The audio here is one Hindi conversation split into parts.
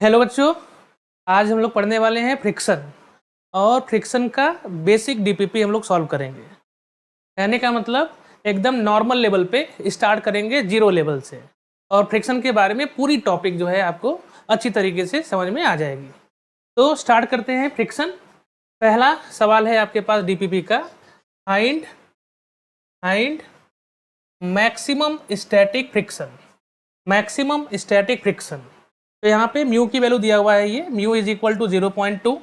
हेलो बच्चों, आज हम लोग पढ़ने वाले हैं फ्रिक्शन और फ्रिक्शन का बेसिक डीपीपी हम लोग सॉल्व करेंगे। कहने का मतलब एकदम नॉर्मल लेवल पे स्टार्ट करेंगे, जीरो लेवल से, और फ्रिक्शन के बारे में पूरी टॉपिक जो है आपको अच्छी तरीके से समझ में आ जाएगी। तो स्टार्ट करते हैं फ्रिक्शन। पहला सवाल है आपके पास डीपीपी का, find maximum static friction. Maximum static friction, तो यहाँ पे म्यू की वैल्यू दिया हुआ है, ये म्यू इज इक्वल टू 0.2।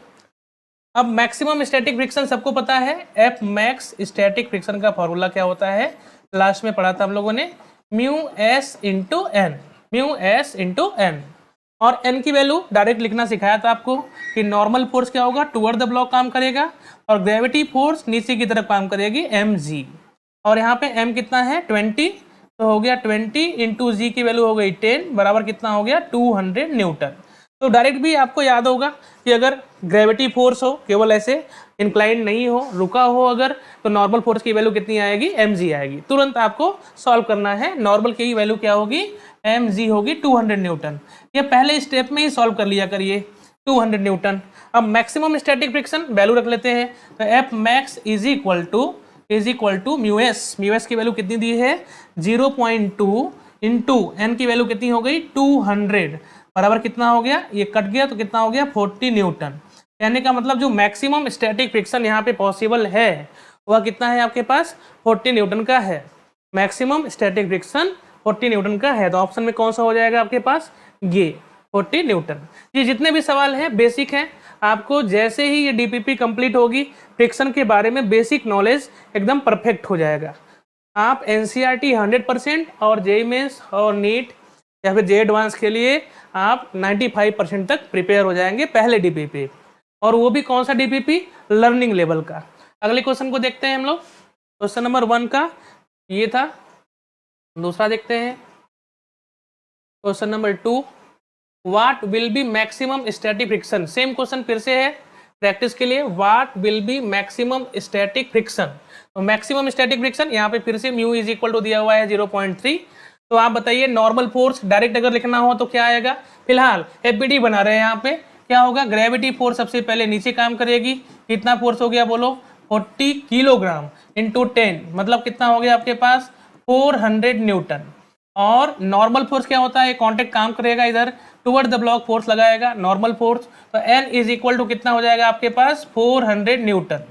अब मैक्सिमम स्टैटिक फ्रिक्शन सबको पता है, एफ मैक्स स्टैटिक फ्रिक्शन का फॉर्मूला क्या होता है, लास्ट में पढ़ा था हम लोगों ने, mu S into N, mu S into N. और एन की वैल्यू डायरेक्ट लिखना सिखाया था आपको कि नॉर्मल फोर्स क्या होगा, टुवर्ड द ब्लॉक काम करेगा, और ग्रेविटी फोर्स नीचे की तरफ काम करेगी, एम जी। और यहाँ पे एम कितना है 20, तो हो गया 20 इंटू जी की वैल्यू हो गई 10, बराबर कितना हो गया 200 न्यूटन। तो डायरेक्ट भी आपको याद होगा कि अगर ग्रेविटी फोर्स हो, केवल ऐसे इंक्लाइन नहीं हो, रुका हो अगर, तो नॉर्मल फोर्स की वैल्यू कितनी आएगी, एम जी आएगी। तुरंत आपको सॉल्व करना है, नॉर्मल की वैल्यू क्या होगी, एम जी होगी 200 न्यूटन। ये पहले स्टेप में ही सॉल्व कर लिया करिए, 200 न्यूटन। अब मैक्सिमम स्टैटिक फ्रिक्शन वैल्यू रख लेते हैं, तो F max is equal to mu S की वैल्यू कितनी दी है 0.2 इंटू एन की वैल्यू कितनी हो गई 200, बराबर कितना हो गया, ये कट गया तो कितना हो गया 40 न्यूटन। कहने का मतलब जो मैक्सिमम स्टैटिक फ्रिक्शन यहाँ पे पॉसिबल है वह कितना है आपके पास 40 न्यूटन का है। मैक्सिमम स्टैटिक फ्रिक्शन 40 न्यूटन का है, तो ऑप्शन में कौन सा हो जाएगा आपके पास, ये 40 न्यूटन। ये जितने भी सवाल हैं बेसिक हैं, आपको जैसे ही ये डीपीपी कंप्लीट होगी फ्रिक्शन के बारे में बेसिक नॉलेज एकदम परफेक्ट हो जाएगा। आप एनसीईआरटी 100% और जेईई मेंस और नीट या फिर जे एडवांस के लिए आप 95% तक प्रिपेयर हो जाएंगे पहले डीपीपी, और वो भी कौन सा डीपीपी, लर्निंग लेवल का। अगले क्वेश्चन को देखते हैं हम लोग। क्वेश्चन नंबर 1 का ये था, दूसरा देखते हैं question number 2, what will be maximum static friction. Same question फिर से है प्रैक्टिस के लिए, what will be maximum static friction. तो मैक्सिमम स्टैटिक फ्रिक्शन यहाँ पे फिर से म्यू इज इक्वल टू दिया हुआ है 0.3। तो आप बताइए नॉर्मल फोर्स डायरेक्ट अगर लिखना हो तो क्या आएगा, फिलहाल एफबीडी बना रहे हैं, यहाँ पे क्या होगा, ग्रेविटी फोर्स सबसे पहले नीचे काम करेगी, कितना फोर्स हो गया बोलो 40 किलोग्राम इंटू 10, मतलब कितना हो गया आपके पास 400 न्यूटन। और नॉर्मल फोर्स क्या होता है, कॉन्टेक्ट काम करेगा इधर, टुवर्ड द ब्लॉक फोर्स लगाएगा नॉर्मल फोर्स, तो एन इज इक्वल टू कितना हो जाएगा आपके पास 400 न्यूटन।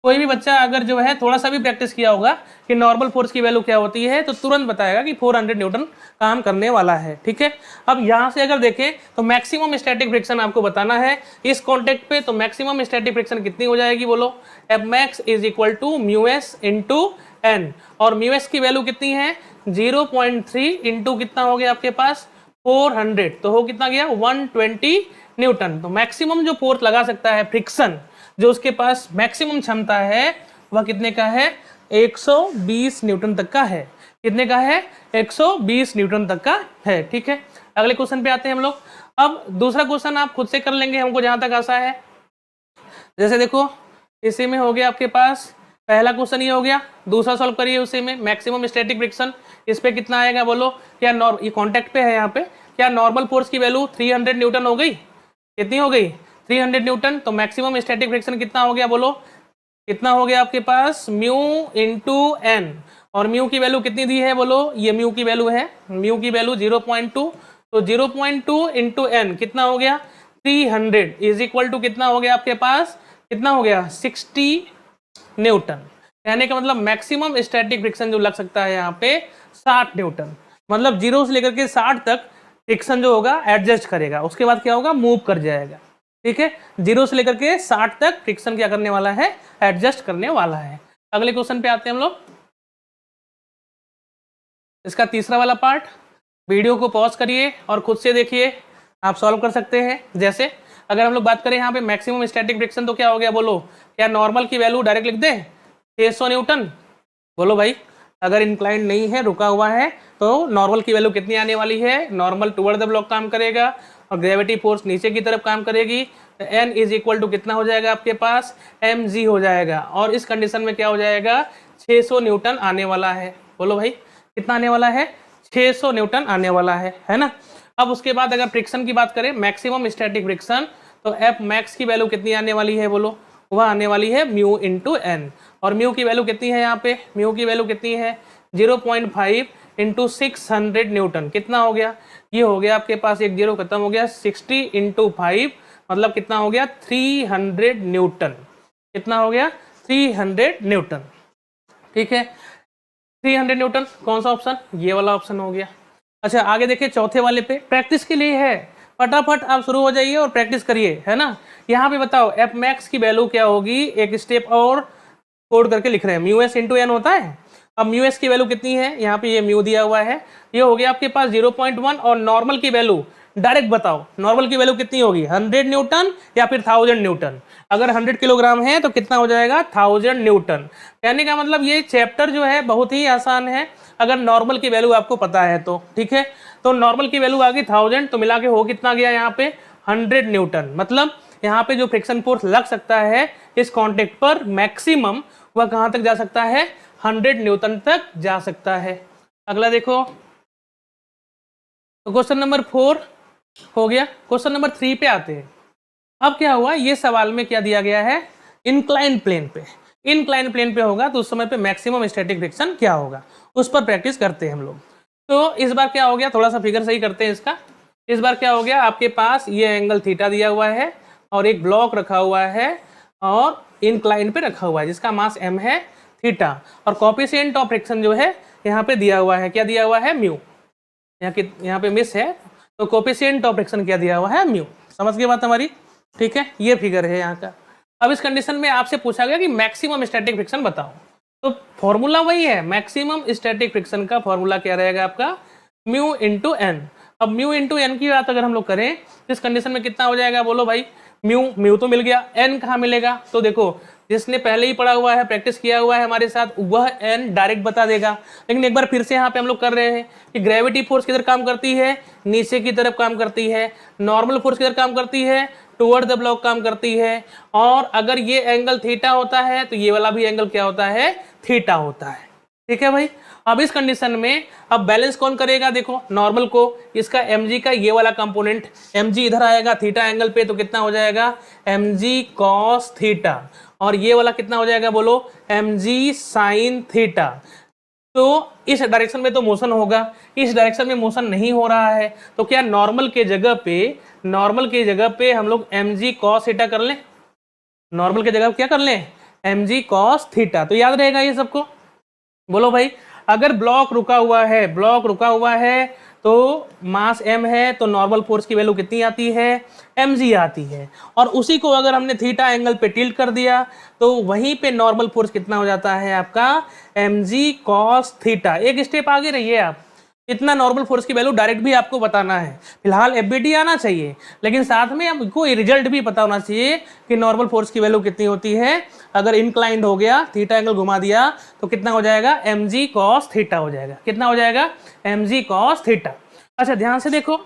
कोई भी बच्चा अगर जो है थोड़ा सा भी प्रैक्टिस किया होगा कि नॉर्मल फोर्स की वैल्यू क्या होती है, तो तुरंत बताएगा कि 400 न्यूटन काम करने वाला है। ठीक है, अब यहाँ से अगर देखें तो मैक्सिमम स्टैटिक फ्रिक्शन आपको बताना है इस कॉन्टेक्ट पे, तो मैक्सिमम स्टैटिक फ्रिक्शन कितनी हो जाएगी बोलो, F max is equal to mu S into N, और म्यू एस की वैल्यू कितनी है 0.3 इंटू कितना हो गया आपके पास 400, तो हो कितना गया 120 न्यूटन। तो मैक्सिमम जो फोर्स लगा सकता है फ्रिक्शन, जो उसके पास मैक्सिमम क्षमता है वह कितने का है 120 न्यूटन तक का है। कितने का है 120 न्यूटन तक का है। ठीक है, अगले क्वेश्चन पे आते हैं हम लोग। अब दूसरा क्वेश्चन आप खुद से कर लेंगे, हमको जहां तक आशा है। जैसे देखो इसी में हो गया आपके पास पहला क्वेश्चन ये हो गया, दूसरा सॉल्व करिए उसी में, मैक्सिमम स्टैटिक फ्रिक्शन, इस पे कितना आएगा बोलो, क्या ये कॉन्टेक्ट पे है यहाँ पे, क्या नॉर्मल फोर्स की वैल्यू 300 न्यूटन हो गई, कितनी हो गई 300 न्यूटन। तो मैक्सिमम स्टैटिक फ्रिक्शन कितना हो गया बोलो, कितना हो गया आपके पास म्यू इंटू एन, और म्यू की वैल्यू कितनी दी है बोलो, ये म्यू की वैल्यू है, म्यू की वैल्यू 0.2, तो 0.2 इंटू एन कितना हो गया 300 इज इक्वल टू कितना हो गया आपके पास, कितना हो गया 60 न्यूटन। कहने का मतलब मैक्सिमम स्टैटिक फ्रिक्शन जो लग सकता है यहाँ पे 60 न्यूटन, मतलब 0 से लेकर के 60 तक फ्रिक्शन जो होगा एडजस्ट करेगा, उसके बाद क्या होगा मूव कर जाएगा। ठीक है, 0 से लेकर के 60 तक फ्रिक्शन क्या करने वाला है, एडजस्ट करने वाला है। अगले क्वेश्चन पे आते हैं हम लोग, इसका तीसरा वाला पार्ट। वीडियो को पॉज करिए और खुद से देखिए, आप सॉल्व कर सकते हैं। जैसे अगर हम लोग बात करें यहाँ पे मैक्सिमम स्टैटिक फ्रिक्शन, तो क्या हो गया बोलो, क्या नॉर्मल की वैल्यू डायरेक्ट लिख दे 600 न्यूटन, बोलो भाई, अगर इंक्लाइंड नहीं है, रुका हुआ है, तो नॉर्मल की वैल्यू कितनी आने वाली है, नॉर्मल टुवर्ड द ब्लॉक काम करेगा और ग्रेविटी फोर्स नीचे की तरफ काम करेगी, तो एन इज इक्वल टू कितना हो जाएगा आपके पास एम जी हो जाएगा, और इस कंडीशन में क्या हो जाएगा 600 न्यूटन आने वाला है। बोलो भाई कितना आने वाला है 600 न्यूटन आने वाला है ना। अब उसके बाद अगर फ्रिक्शन की बात करें, मैक्सिमम स्टैटिक फ्रिक्शन, तो एफ मैक्स की वैल्यू कितनी आने वाली है बोलो, वह आने वाली है म्यू इंटू एन। और म्यू की वैल्यू कितनी है यहाँ पे, म्यू की वैल्यू कितनी है 0.5 इंटू 600 न्यूटन। कितना हो गया, ये हो गया आपके पास एक जीरो खत्म हो गया, 60 इंटू 5 मतलब कितना हो गया 300 न्यूटन। कितना हो गया 300 न्यूटन। ठीक है 300 न्यूटन, कौन सा ऑप्शन, ये वाला ऑप्शन हो गया। अच्छा आगे देखिए चौथे वाले पे, प्रैक्टिस के लिए है, फटाफट आप शुरू हो जाइए और प्रैक्टिस करिए, है ना। यहाँ पे बताओ एफ मैक्स की वैल्यू क्या होगी, एक स्टेप और कोड करके लिख रहे हैं, म्यू एस इंटू एन होता है। अब म्यू एस की वैल्यू कितनी है, यहाँ पे ये म्यू दिया हुआ है, ये हो गया आपके पास 0.1। और नॉर्मल की वैल्यू डायरेक्ट बताओ, नॉर्मल की वैल्यू कितनी होगी 100 न्यूटन या फिर 1000 न्यूटन। अगर 100 किलोग्राम है तो कितना हो जाएगा 1000 न्यूटन। कहने का मतलब ये चैप्टर जो है बहुत ही आसान है अगर नॉर्मल की वैल्यू आपको पता है तो। ठीक है, तो नॉर्मल की वैल्यू आ गई 1000, तो मिला के हो कितना गया यहाँ पे 100 न्यूटन। मतलब यहाँ पे जो फ्रिक्शन फोर्स लग सकता है इस कॉन्टेक्ट पर मैक्सिमम, वह कहाँ तक जा सकता है 100 न्यूटन तक जा सकता है। अगला देखो, तो क्वेश्चन नंबर 4 हो गया। क्वेश्चन नंबर 3 पे आते हैं। अब क्या हुआ, ये सवाल में क्या दिया गया है, इंक्लाइन प्लेन पे। इंक्लाइन प्लेन पे होगा तो उस समय पे मैक्सिमम स्टैटिक फ्रिक्शन क्या होगा, उस पर प्रैक्टिस करते हैं हम लोग। तो इस बार क्या हो गया, थोड़ा सा फिगर सही करते हैं इसका। इस बार क्या हो गया, आपके पास ये एंगल थीटा दिया हुआ है और एक ब्लॉक रखा हुआ है और इंक्लाइन पे रखा हुआ है जिसका मास m है थीटा, और कोएफिशिएंट ऑफ फ्रिक्शन जो है यहाँ पे दिया हुआ है, क्या दिया हुआ है म्यू। यहाँ पे मिस है, तो कोएफिशिएंट ऑफ फ्रिक्शन क्या दिया हुआ है म्यू। समझ गए बात हमारी, ठीक है, ये फिगर है यहाँ का। अब इस कंडीशन में आपसे पूछा गया कि मैक्सिमम स्टैटिक फ्रिक्शन बताओ, तो फॉर्मूला वही है, मैक्सिमम स्टैटिक फ्रिक्शन का फॉर्मूला क्या रहेगा आपका म्यू इंटू एन। अब म्यू इंटू एन की बात अगर हम लोग करें इस कंडीशन में कितना हो जाएगा बोलो भाई, म्यू तो मिल गया, एन कहाँ मिलेगा, तो देखो जिसने पहले ही पढ़ा हुआ है प्रैक्टिस किया हुआ है हमारे साथ वह एन डायरेक्ट बता देगा। लेकिन एक बार फिर से यहाँ पे हम लोग कर रहे हैं कि ग्रेविटी फोर्स किधर काम करती है, नीचे की तरफ काम करती है, नॉर्मल फोर्स किधर काम करती है, टुवर्ड द ब्लॉक काम करती है, और अगर ये एंगल थीटा होता है तो ये वाला भी एंगल क्या होता है थीटा होता है। ठीक है भाई, अब इस कंडीशन में अब बैलेंस कौन करेगा, देखो नॉर्मल को, इसका mg का ये वाला कंपोनेंट mg इधर आएगा थीटा एंगल पे, तो कितना हो जाएगा mg cos थीटा, और ये वाला कितना हो जाएगा बोलो mg sin थीटा। तो इस डायरेक्शन में तो मोशन होगा, इस डायरेक्शन में मोशन नहीं हो रहा है, तो क्या नॉर्मल के जगह पे हम लोग mg cos थीटा कर लें, नॉर्मल के जगह क्या कर लें mg cos थीटा। तो याद रहेगा ये सबको, बोलो भाई। अगर ब्लॉक रुका हुआ है तो मास m है, तो नॉर्मल फोर्स की वैल्यू कितनी आती है mg आती है, और उसी को अगर हमने थीटा एंगल पे टिल्ट कर दिया तो वहीं पे नॉर्मल फोर्स कितना हो जाता है आपका mg cos थीटा। एक स्टेप आगे रहिए आप, इतना नॉर्मल फोर्स की वैल्यू डायरेक्ट भी आपको बताना है, फिलहाल एफबीडी आना चाहिए, लेकिन साथ में आपको रिजल्ट भी पता होना चाहिए कि नॉर्मल फोर्स की वैल्यू कितनी होती है। अगर इंक्लाइंड हो गया, थीटा एंगल घुमा दिया तो कितना हो जाएगा mg cos थीटा हो जाएगा, कितना हो जाएगा mg cos थीटा। अच्छा ध्यान से देखो,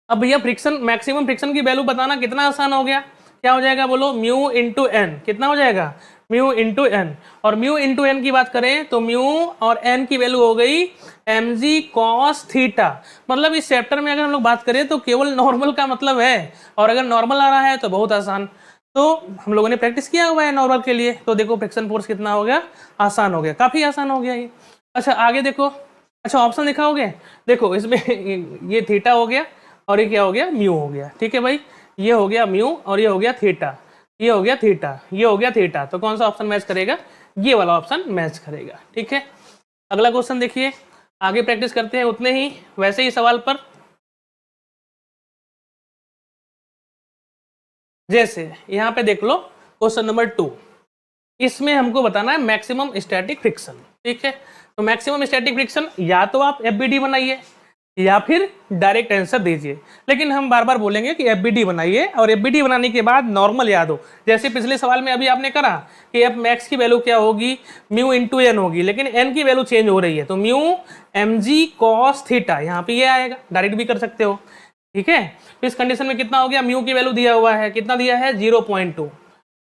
अब भैया फ्रिक्शन, मैक्सिमम फ्रिक्शन की वैल्यू बताना कितना आसान हो गया, क्या हो जाएगा बोलो म्यू इंटू एन, कितना हो जाएगा म्यू इंटू एन। और म्यू इंटू एन की बात करें तो म्यू और एन की वैल्यू हो गई mg cos थीटा। मतलब इस चैप्टर में अगर हम लोग बात करें तो केवल नॉर्मल का मतलब है, और अगर नॉर्मल आ रहा है तो बहुत आसान, तो हम लोगों ने प्रैक्टिस किया हुआ है नॉर्मल के लिए, तो देखो फ्रिक्शन फोर्स कितना हो गया, आसान हो गया, काफी आसान हो गया ये। अच्छा आगे देखो, अच्छा ऑप्शन दिखाओगे, देखो इसमें ये थीटा हो गया और ये क्या हो गया म्यू हो गया। ठीक है भाई, ये हो गया म्यू और ये हो गया थीटा, ये हो गया थीटा, ये हो गया थीटा, तो कौन सा ऑप्शन मैच करेगा, ये वाला ऑप्शन मैच करेगा। ठीक है, अगला क्वेश्चन देखिए, आगे प्रैक्टिस करते हैं उतने ही वैसे ही सवाल पर। जैसे यहाँ पे देख लो क्वेश्चन नंबर 2, इसमें हमको बताना है मैक्सिमम स्टैटिक फ्रिक्शन। ठीक है, तो मैक्सिमम स्टैटिक फ्रिक्शन या तो आप एफबीडी बनाइए या फिर डायरेक्ट आंसर दीजिए, लेकिन हम बार बार बोलेंगे कि एफबीडी बनाइए, और एफबीडी बनाने के बाद नॉर्मल याद हो। जैसे पिछले सवाल में अभी आपने करा कि एफ मैक्स की वैल्यू क्या होगी म्यू इंटू एन होगी, लेकिन एन की वैल्यू चेंज हो रही है, तो म्यू mg cos थीटा, यहाँ पे ये आएगा, डायरेक्ट भी कर सकते हो। ठीक है, तो इस कंडीशन में कितना हो गया, म्यू की वैल्यू दिया हुआ है, कितना दिया है 0.2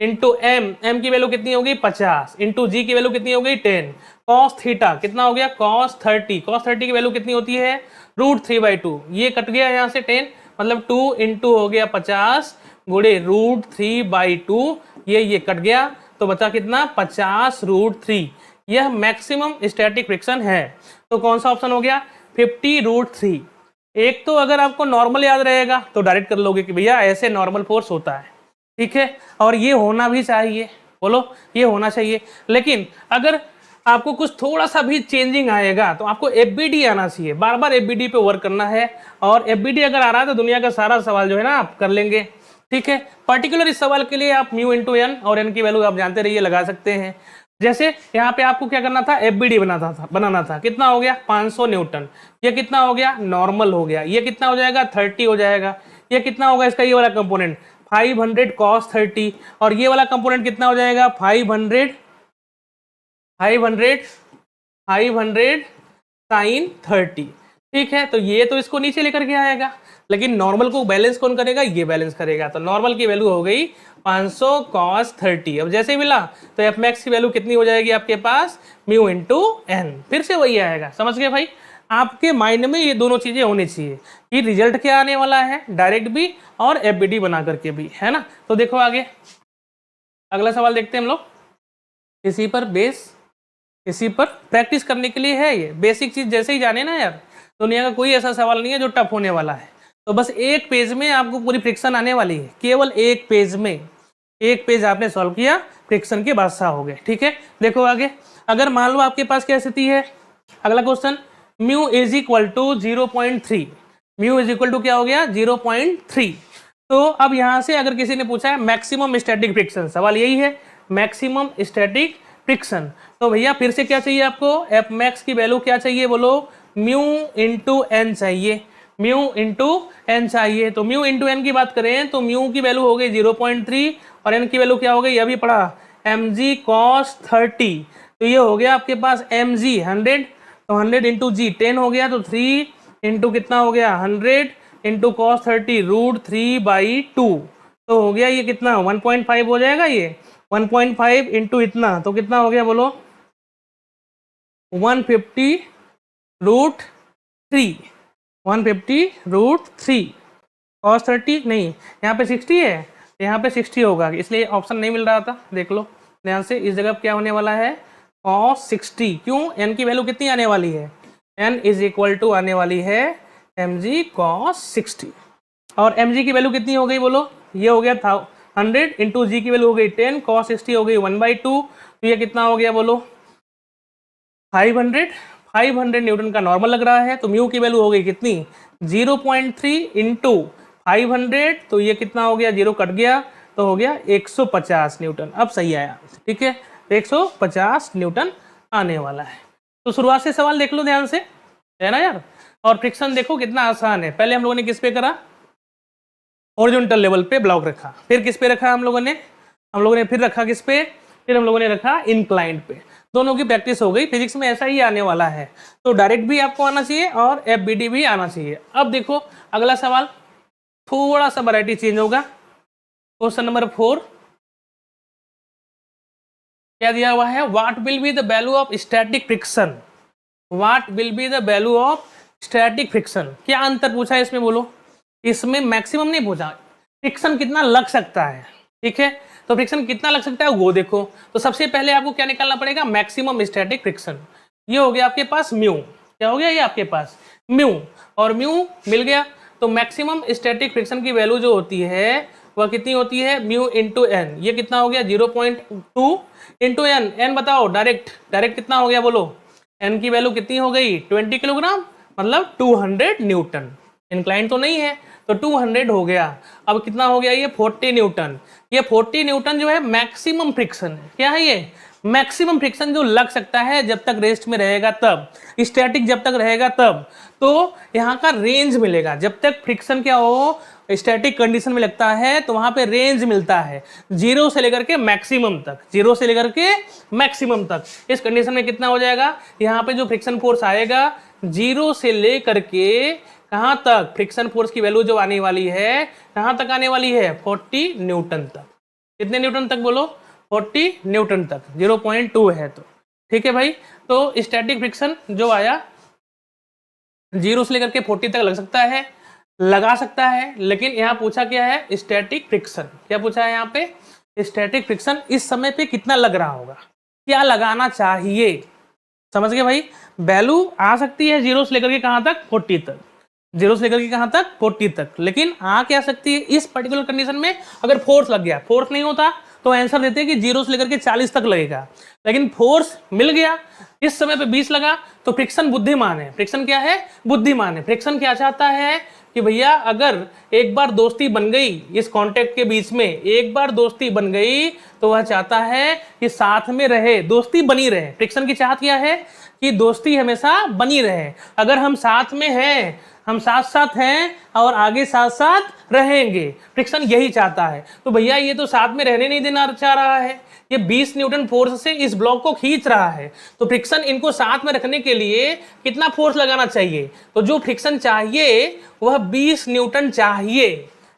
इंटू एम की वैल्यू कितनी होगी 50 इंटू जी की वैल्यू कितनी हो गई 10, कॉस थीटा कितना हो गया, cos 30, cos 30 की वैल्यू कितनी होती है, √3/2, ये कट गया यहाँ से 10, मतलब 2 इंटू हो गया 50 गुणे √3/2, ये कट गया तो बचा कितना 50√3। यह मैक्सिमम स्टैटिक फ्रिक्शन है। तो कौन सा ऑप्शन हो गया 50√3। एक तो अगर आपको नॉर्मल याद रहेगा तो डायरेक्ट कर लोगे कि भैया ऐसे नॉर्मल फोर्स होता है, ठीक है, और ये होना भी चाहिए, बोलो ये होना चाहिए। लेकिन अगर आपको कुछ थोड़ा सा भी चेंजिंग आएगा तो आपको एफबीडी आना चाहिए, बार बार एफबीडी पे वर्क करना है, और एफबीडी अगर आ रहा है तो दुनिया का सारा सवाल जो है ना आप कर लेंगे, ठीक है। पर्टिकुलर इस सवाल के लिए आप म्यू इंटू एन, और एन की वैल्यू आप जानते रहिए लगा सकते हैं। जैसे यहाँ पे आपको क्या करना था, एफबीडी बनाना था, कितना हो गया 500 न्यूटन, ये कितना हो गया नॉर्मल हो गया, ये कितना हो जाएगा 30 हो जाएगा, ये कितना होगा इसका ये वाला कंपोनेंट 500 cos 30, और ये वाला कंपोनेंट कितना हो जाएगा 500 sin 30, ठीक है। तो ये तो इसको नीचे लेकर के आएगा, लेकिन नॉर्मल को बैलेंस कौन करेगा, ये बैलेंस करेगा। तो नॉर्मल की वैल्यू हो गई 500 cos 30। अब जैसे ही मिला तो एफ मैक्स की वैल्यू कितनी हो जाएगी आपके पास, म्यू इंटू एन, फिर से वही आएगा। समझ गए भाई, आपके माइंड में ये दोनों चीजें होनी चाहिए कि रिजल्ट क्या आने वाला है, डायरेक्ट भी और एफबीडी बना करके भी, है ना। तो देखो आगे अगला सवाल देखते हैं हम लोग। इसी पर प्रैक्टिस करने के लिए है, ये बेसिक चीज जैसे ही जाने ना यार, दुनिया का कोई ऐसा सवाल नहीं है जो टफ होने वाला है। तो बस एक पेज में आपको पूरी फ्रिक्शन आने वाली है, केवल एक पेज में, एक पेज आपने सॉल्व किया, फ्रिक्शन के बादशाह हो गए, ठीक है। देखो आगे, अगर मान लो आपके पास क्या स्थिति है, अगला question, mu is equal to 0.3, mu is equal to क्या हो गया 0.3। तो अब यहां से अगर किसी ने पूछा है मैक्सिमम स्टैटिक फ्रिक्शन, सवाल यही है मैक्सिमम स्टैटिक फ्रिक्शन, तो भैया फिर से क्या चाहिए आपको, एफ मैक्स की वैल्यू क्या चाहिए बोलो, म्यू इंटू एन चाहिए, म्यू इंटू एन चाहिए। तो म्यू इंटू एन की बात करें तो म्यू की वैल्यू हो गई 0.3, और एन की वैल्यू क्या हो गई अभी पढ़ा mg cos 30, तो ये हो गया आपके पास mg 100, तो 100 इंटू जी 10 हो गया, तो 3 इंटू कितना हो गया 100 इंटू cos 30 √3/2, तो हो गया ये कितना 1.5 हो जाएगा, ये 1.5 इंटू इतना तो कितना हो गया बोलो 150√3, 150√3 cos 30 नहीं, यहाँ पे 60 है, यहाँ पे 60 होगा, इसलिए ऑप्शन नहीं मिल रहा था, देख लो ध्यान से। इस जगह क्या होने वाला है cos 60, क्यों, n की वैल्यू कितनी आने वाली है, n इज इक्वल टू आने वाली है mg cos 60, और mg की वैल्यू कितनी हो गई बोलो, ये हो गया 100 इंटू जी की वैल्यू हो गई 10, cos 60 हो गई 1/2, तो ये कितना हो गया बोलो 500 न्यूटन का नॉर्मल लग रहा है। तो म्यू की वैल्यू हो गई कितनी 0.3 इंटू 500, तो ये कितना हो गया, जीरो कट गया तो हो गया 150 न्यूटन। अब सही आया, ठीक है, 150 न्यूटन आने वाला है। तो शुरुआत से सवाल देख लो ध्यान से, है ना यार। और फ्रिक्शन देखो कितना आसान है, पहले हम लोगों ने किस पे करा, हॉरिजॉन्टल लेवल पे ब्लॉक रखा, फिर किस पे रखा हम लोगों ने फिर रखा किस पे, फिर हम लोगों ने रखा इंक्लाइंड पे। दोनों की प्रैक्टिस हो गई, फिजिक्स में ऐसा ही आने वाला है, तो डायरेक्ट भी आपको आना चाहिए और एफबीडी भी आना चाहिए। अब देखो अगला सवाल, थोड़ा सा वैरायटी चेंज होगा। क्वेश्चन नंबर 4 क्या दिया हुआ है, what will be the value of static friction, what will be the value of static friction. क्या अंतर पूछा है इसमें बोलो, इसमें मैक्सिमम नहीं पूछा, फ्रिक्शन कितना लग सकता है, ठीक है। तो फ्रिक्शन कितना लग सकता है वो देखो। तो सबसे पहले आपको क्या निकालना पड़ेगा, मैक्सिमम स्टैटिक फ्रिक्शन। ये हो गया आपके पास म्यू, क्या हो गया ये आपके पास म्यू, और म्यू मिल गया। तो मैक्सिमम स्टैटिक फ्रिक्शन की वैल्यू जो होती है वह कितनी होती है, म्यू इंटू एन। ये कितना हो गया 0.2 इंटू एन, एन बताओ डायरेक्ट कितना हो गया बोलो, एन की वैल्यू कितनी हो गई 20 किलोग्राम, मतलब 200 न्यूटन। इंक्लाइन तो नहीं है तो 200 हो गया। अब कितना हो गया ये 40 न्यूटन, ये 40 न्यूटन जो है मैक्सिमम फ्रिक्शन है। क्या है ये, मैक्सिमम फ्रिक्शन जो लग सकता है जब तक रेस्ट में रहेगा तब, स्टैटिक जब तक रहेगा तब। तो यहाँ का रेंज मिलेगा, जब तक फ्रिक्शन क्या हो स्टैटिक कंडीशन में लगता है तो वहां पे रेंज मिलता है 0 से लेकर के मैक्सिमम तक, 0 से लेकर के मैक्सिमम तक। इस कंडीशन में कितना हो जाएगा, यहाँ पे जो फ्रिक्शन फोर्स आएगा 0 से लेकर के कहाँ तक, फ्रिक्शन फोर्स की वैल्यू जो आने वाली है कहाँ तक आने वाली है 40 न्यूटन तक। कितने न्यूटन तक बोलो 40 न्यूटन तक, 0.2 है तो ठीक है भाई। तो स्टैटिक फ्रिक्शन जो आया 0 से लेकर के 40 तक लगा सकता है, लेकिन यहाँ पूछा क्या है स्टैटिक फ्रिक्शन, क्या पूछा है यहाँ पे स्टैटिक फ्रिक्शन इस समय पे कितना लग रहा होगा, क्या लगाना चाहिए। समझ गए भाई, वैल्यू आ सकती है 0 से लेकर के कहाँ तक 40 तक, 0 से लेकर के कहाँ तक 40 तक, लेकिन आ क्या सकती है इस पर्टिकुलर कंडीशन में अगर फोर्स लग गया, फोर्स नहीं होता तो आंसर देते हैं कि 0 से लेकर के 40 तक लगेगा, लेकिन फोर्स मिल गया इस समय पे 20 लगा, तो फ्रिक्शन बुद्धिमान है। फ्रिक्शन क्या है, बुद्धिमान है। फ्रिक्शन क्या चाहता है कि भैया अगर एक बार दोस्ती बन गई इस कांटेक्ट के बीच में, एक बार दोस्ती बन गई तो वह चाहता है कि साथ में रहे, दोस्ती बनी रहे। फ्रिक्शन की चाहत क्या है कि दोस्ती हमेशा बनी रहे, अगर हम साथ में हैं, हम साथ साथ हैं और आगे साथ साथ रहेंगे, फ्रिक्शन यही चाहता है। तो भैया ये तो साथ में रहने नहीं देना चाह रहा है, ये 20 न्यूटन फोर्स से इस ब्लॉक को खींच रहा है, तो फ्रिक्शन इनको साथ में रखने के लिए कितना फोर्स लगाना चाहिए, तो जो फ्रिक्शन चाहिए वह 20 न्यूटन चाहिए।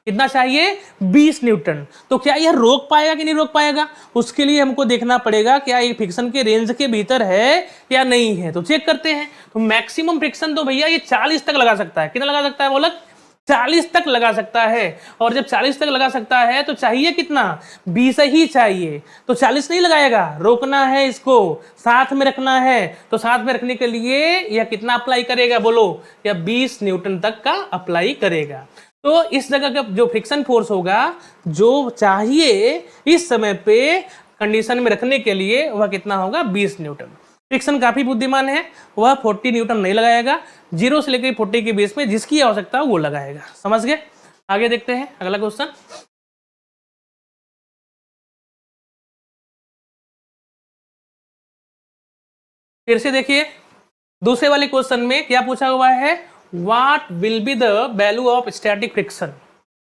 कितना चाहिए 20 न्यूटन। तो क्या यह रोक पाएगा कि नहीं रोक पाएगा, उसके लिए हमको देखना पड़ेगा क्या ये फ्रिक्शन के रेंज के भीतर है या नहीं है। तो चेक करते हैं, तो मैक्सिमम फ्रिक्शन तो भैया ये 40 तक लगा सकता है। कितना लगा सकता है बोलक, 40 तक लगा सकता है। और जब 40 तक लगा सकता है तो चाहिए कितना, 20 ही चाहिए। तो 40 नहीं लगाएगा, रोकना है, इसको साथ में रखना है, तो साथ में रखने के लिए यह कितना अप्लाई करेगा बोलो, या 20 न्यूटन तक का अप्लाई करेगा। तो इस जगह का जो फ्रिक्शन फोर्स होगा जो चाहिए इस समय पे कंडीशन में रखने के लिए वह कितना होगा 20 न्यूटन। फ्रिक्शन काफी बुद्धिमान है, वह 40 न्यूटन नहीं लगाएगा, 0 से लेकर 40 के बीच में जिसकी आवश्यकता है वो लगाएगा। समझ गए, आगे देखते हैं अगला क्वेश्चन। फिर से देखिए दूसरे वाले क्वेश्चन में क्या पूछा हुआ है, what will be the value of static friction.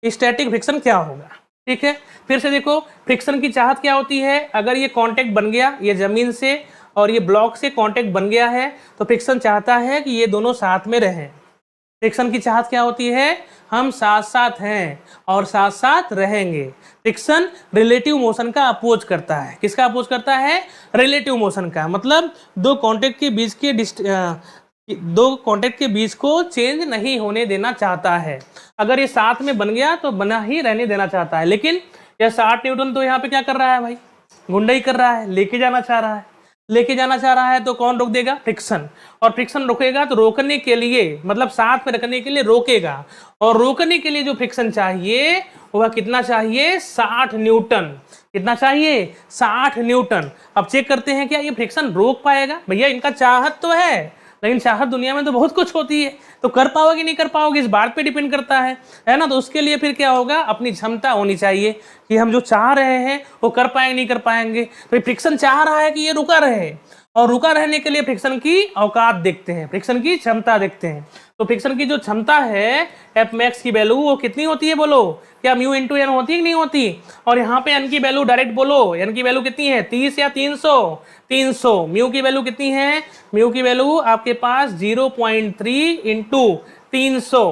Static friction क्या होगा, ठीक है। फिर से देखो फ्रिक्शन की चाहत क्या होती है, अगर ये कांटेक्ट बन गया, ये जमीन से और ये ब्लॉक से कांटेक्ट बन गया है, तो फ्रिक्शन चाहता है कि ये दोनों साथ में रहें। फ्रिक्शन की चाहत क्या होती है, हम साथ साथ हैं और साथ साथ रहेंगे। फ्रिक्शन रिलेटिव मोशन का अपोज करता है। किसका अपोज करता है, रिलेटिव मोशन का। मतलब दो कांटेक्ट के बीच को चेंज नहीं होने देना चाहता है। अगर ये साथ में बन गया तो बना ही रहने देना चाहता है, लेकिन यह 60 न्यूटन तो यहाँ पे क्या कर रहा है भाई, गुंडाई कर रहा है, लेके जाना चाह रहा है। तो कौन रोक देगा, फ्रिक्शन। और फ्रिक्शन रोकेगा तो रोकने के लिए, मतलब साथ में रखने के लिए रोकेगा, और रोकने के लिए जो फ्रिक्शन चाहिए वह कितना चाहिए 60 न्यूटन। कितना चाहिए 60 न्यूटन। अब चेक करते हैं क्या ये फ्रिक्शन रोक पाएगा। भैया इनका चाहत तो है, लेकिन चाहत दुनिया में तो बहुत कुछ होती है, तो कर पाओगे नहीं कर पाओगे इस बात पे डिपेंड करता है ना। तो उसके लिए फिर क्या होगा, अपनी क्षमता होनी चाहिए कि हम जो चाह रहे हैं वो कर पाएंगे नहीं कर पाएंगे। तो फ्रिक्शन चाह रहा है कि ये रुका रहे, और रुका रहने के लिए फ्रिक्शन की औकात देखते हैं, फ्रिक्शन की क्षमता देखते हैं। तो फ्रिक्शन की जो क्षमता है एफ मैक्स की वैल्यू वो कितनी होती है बोलो, क्या म्यू इंटू एन होती है कि नहीं होती। और यहाँ पे एन की वैल्यू डायरेक्ट बोलो, एन की वैल्यू कितनी है 30 या 300, 300। म्यू की वैल्यू कितनी है, म्यू की वैल्यू आपके पास 0.3 इंटू 300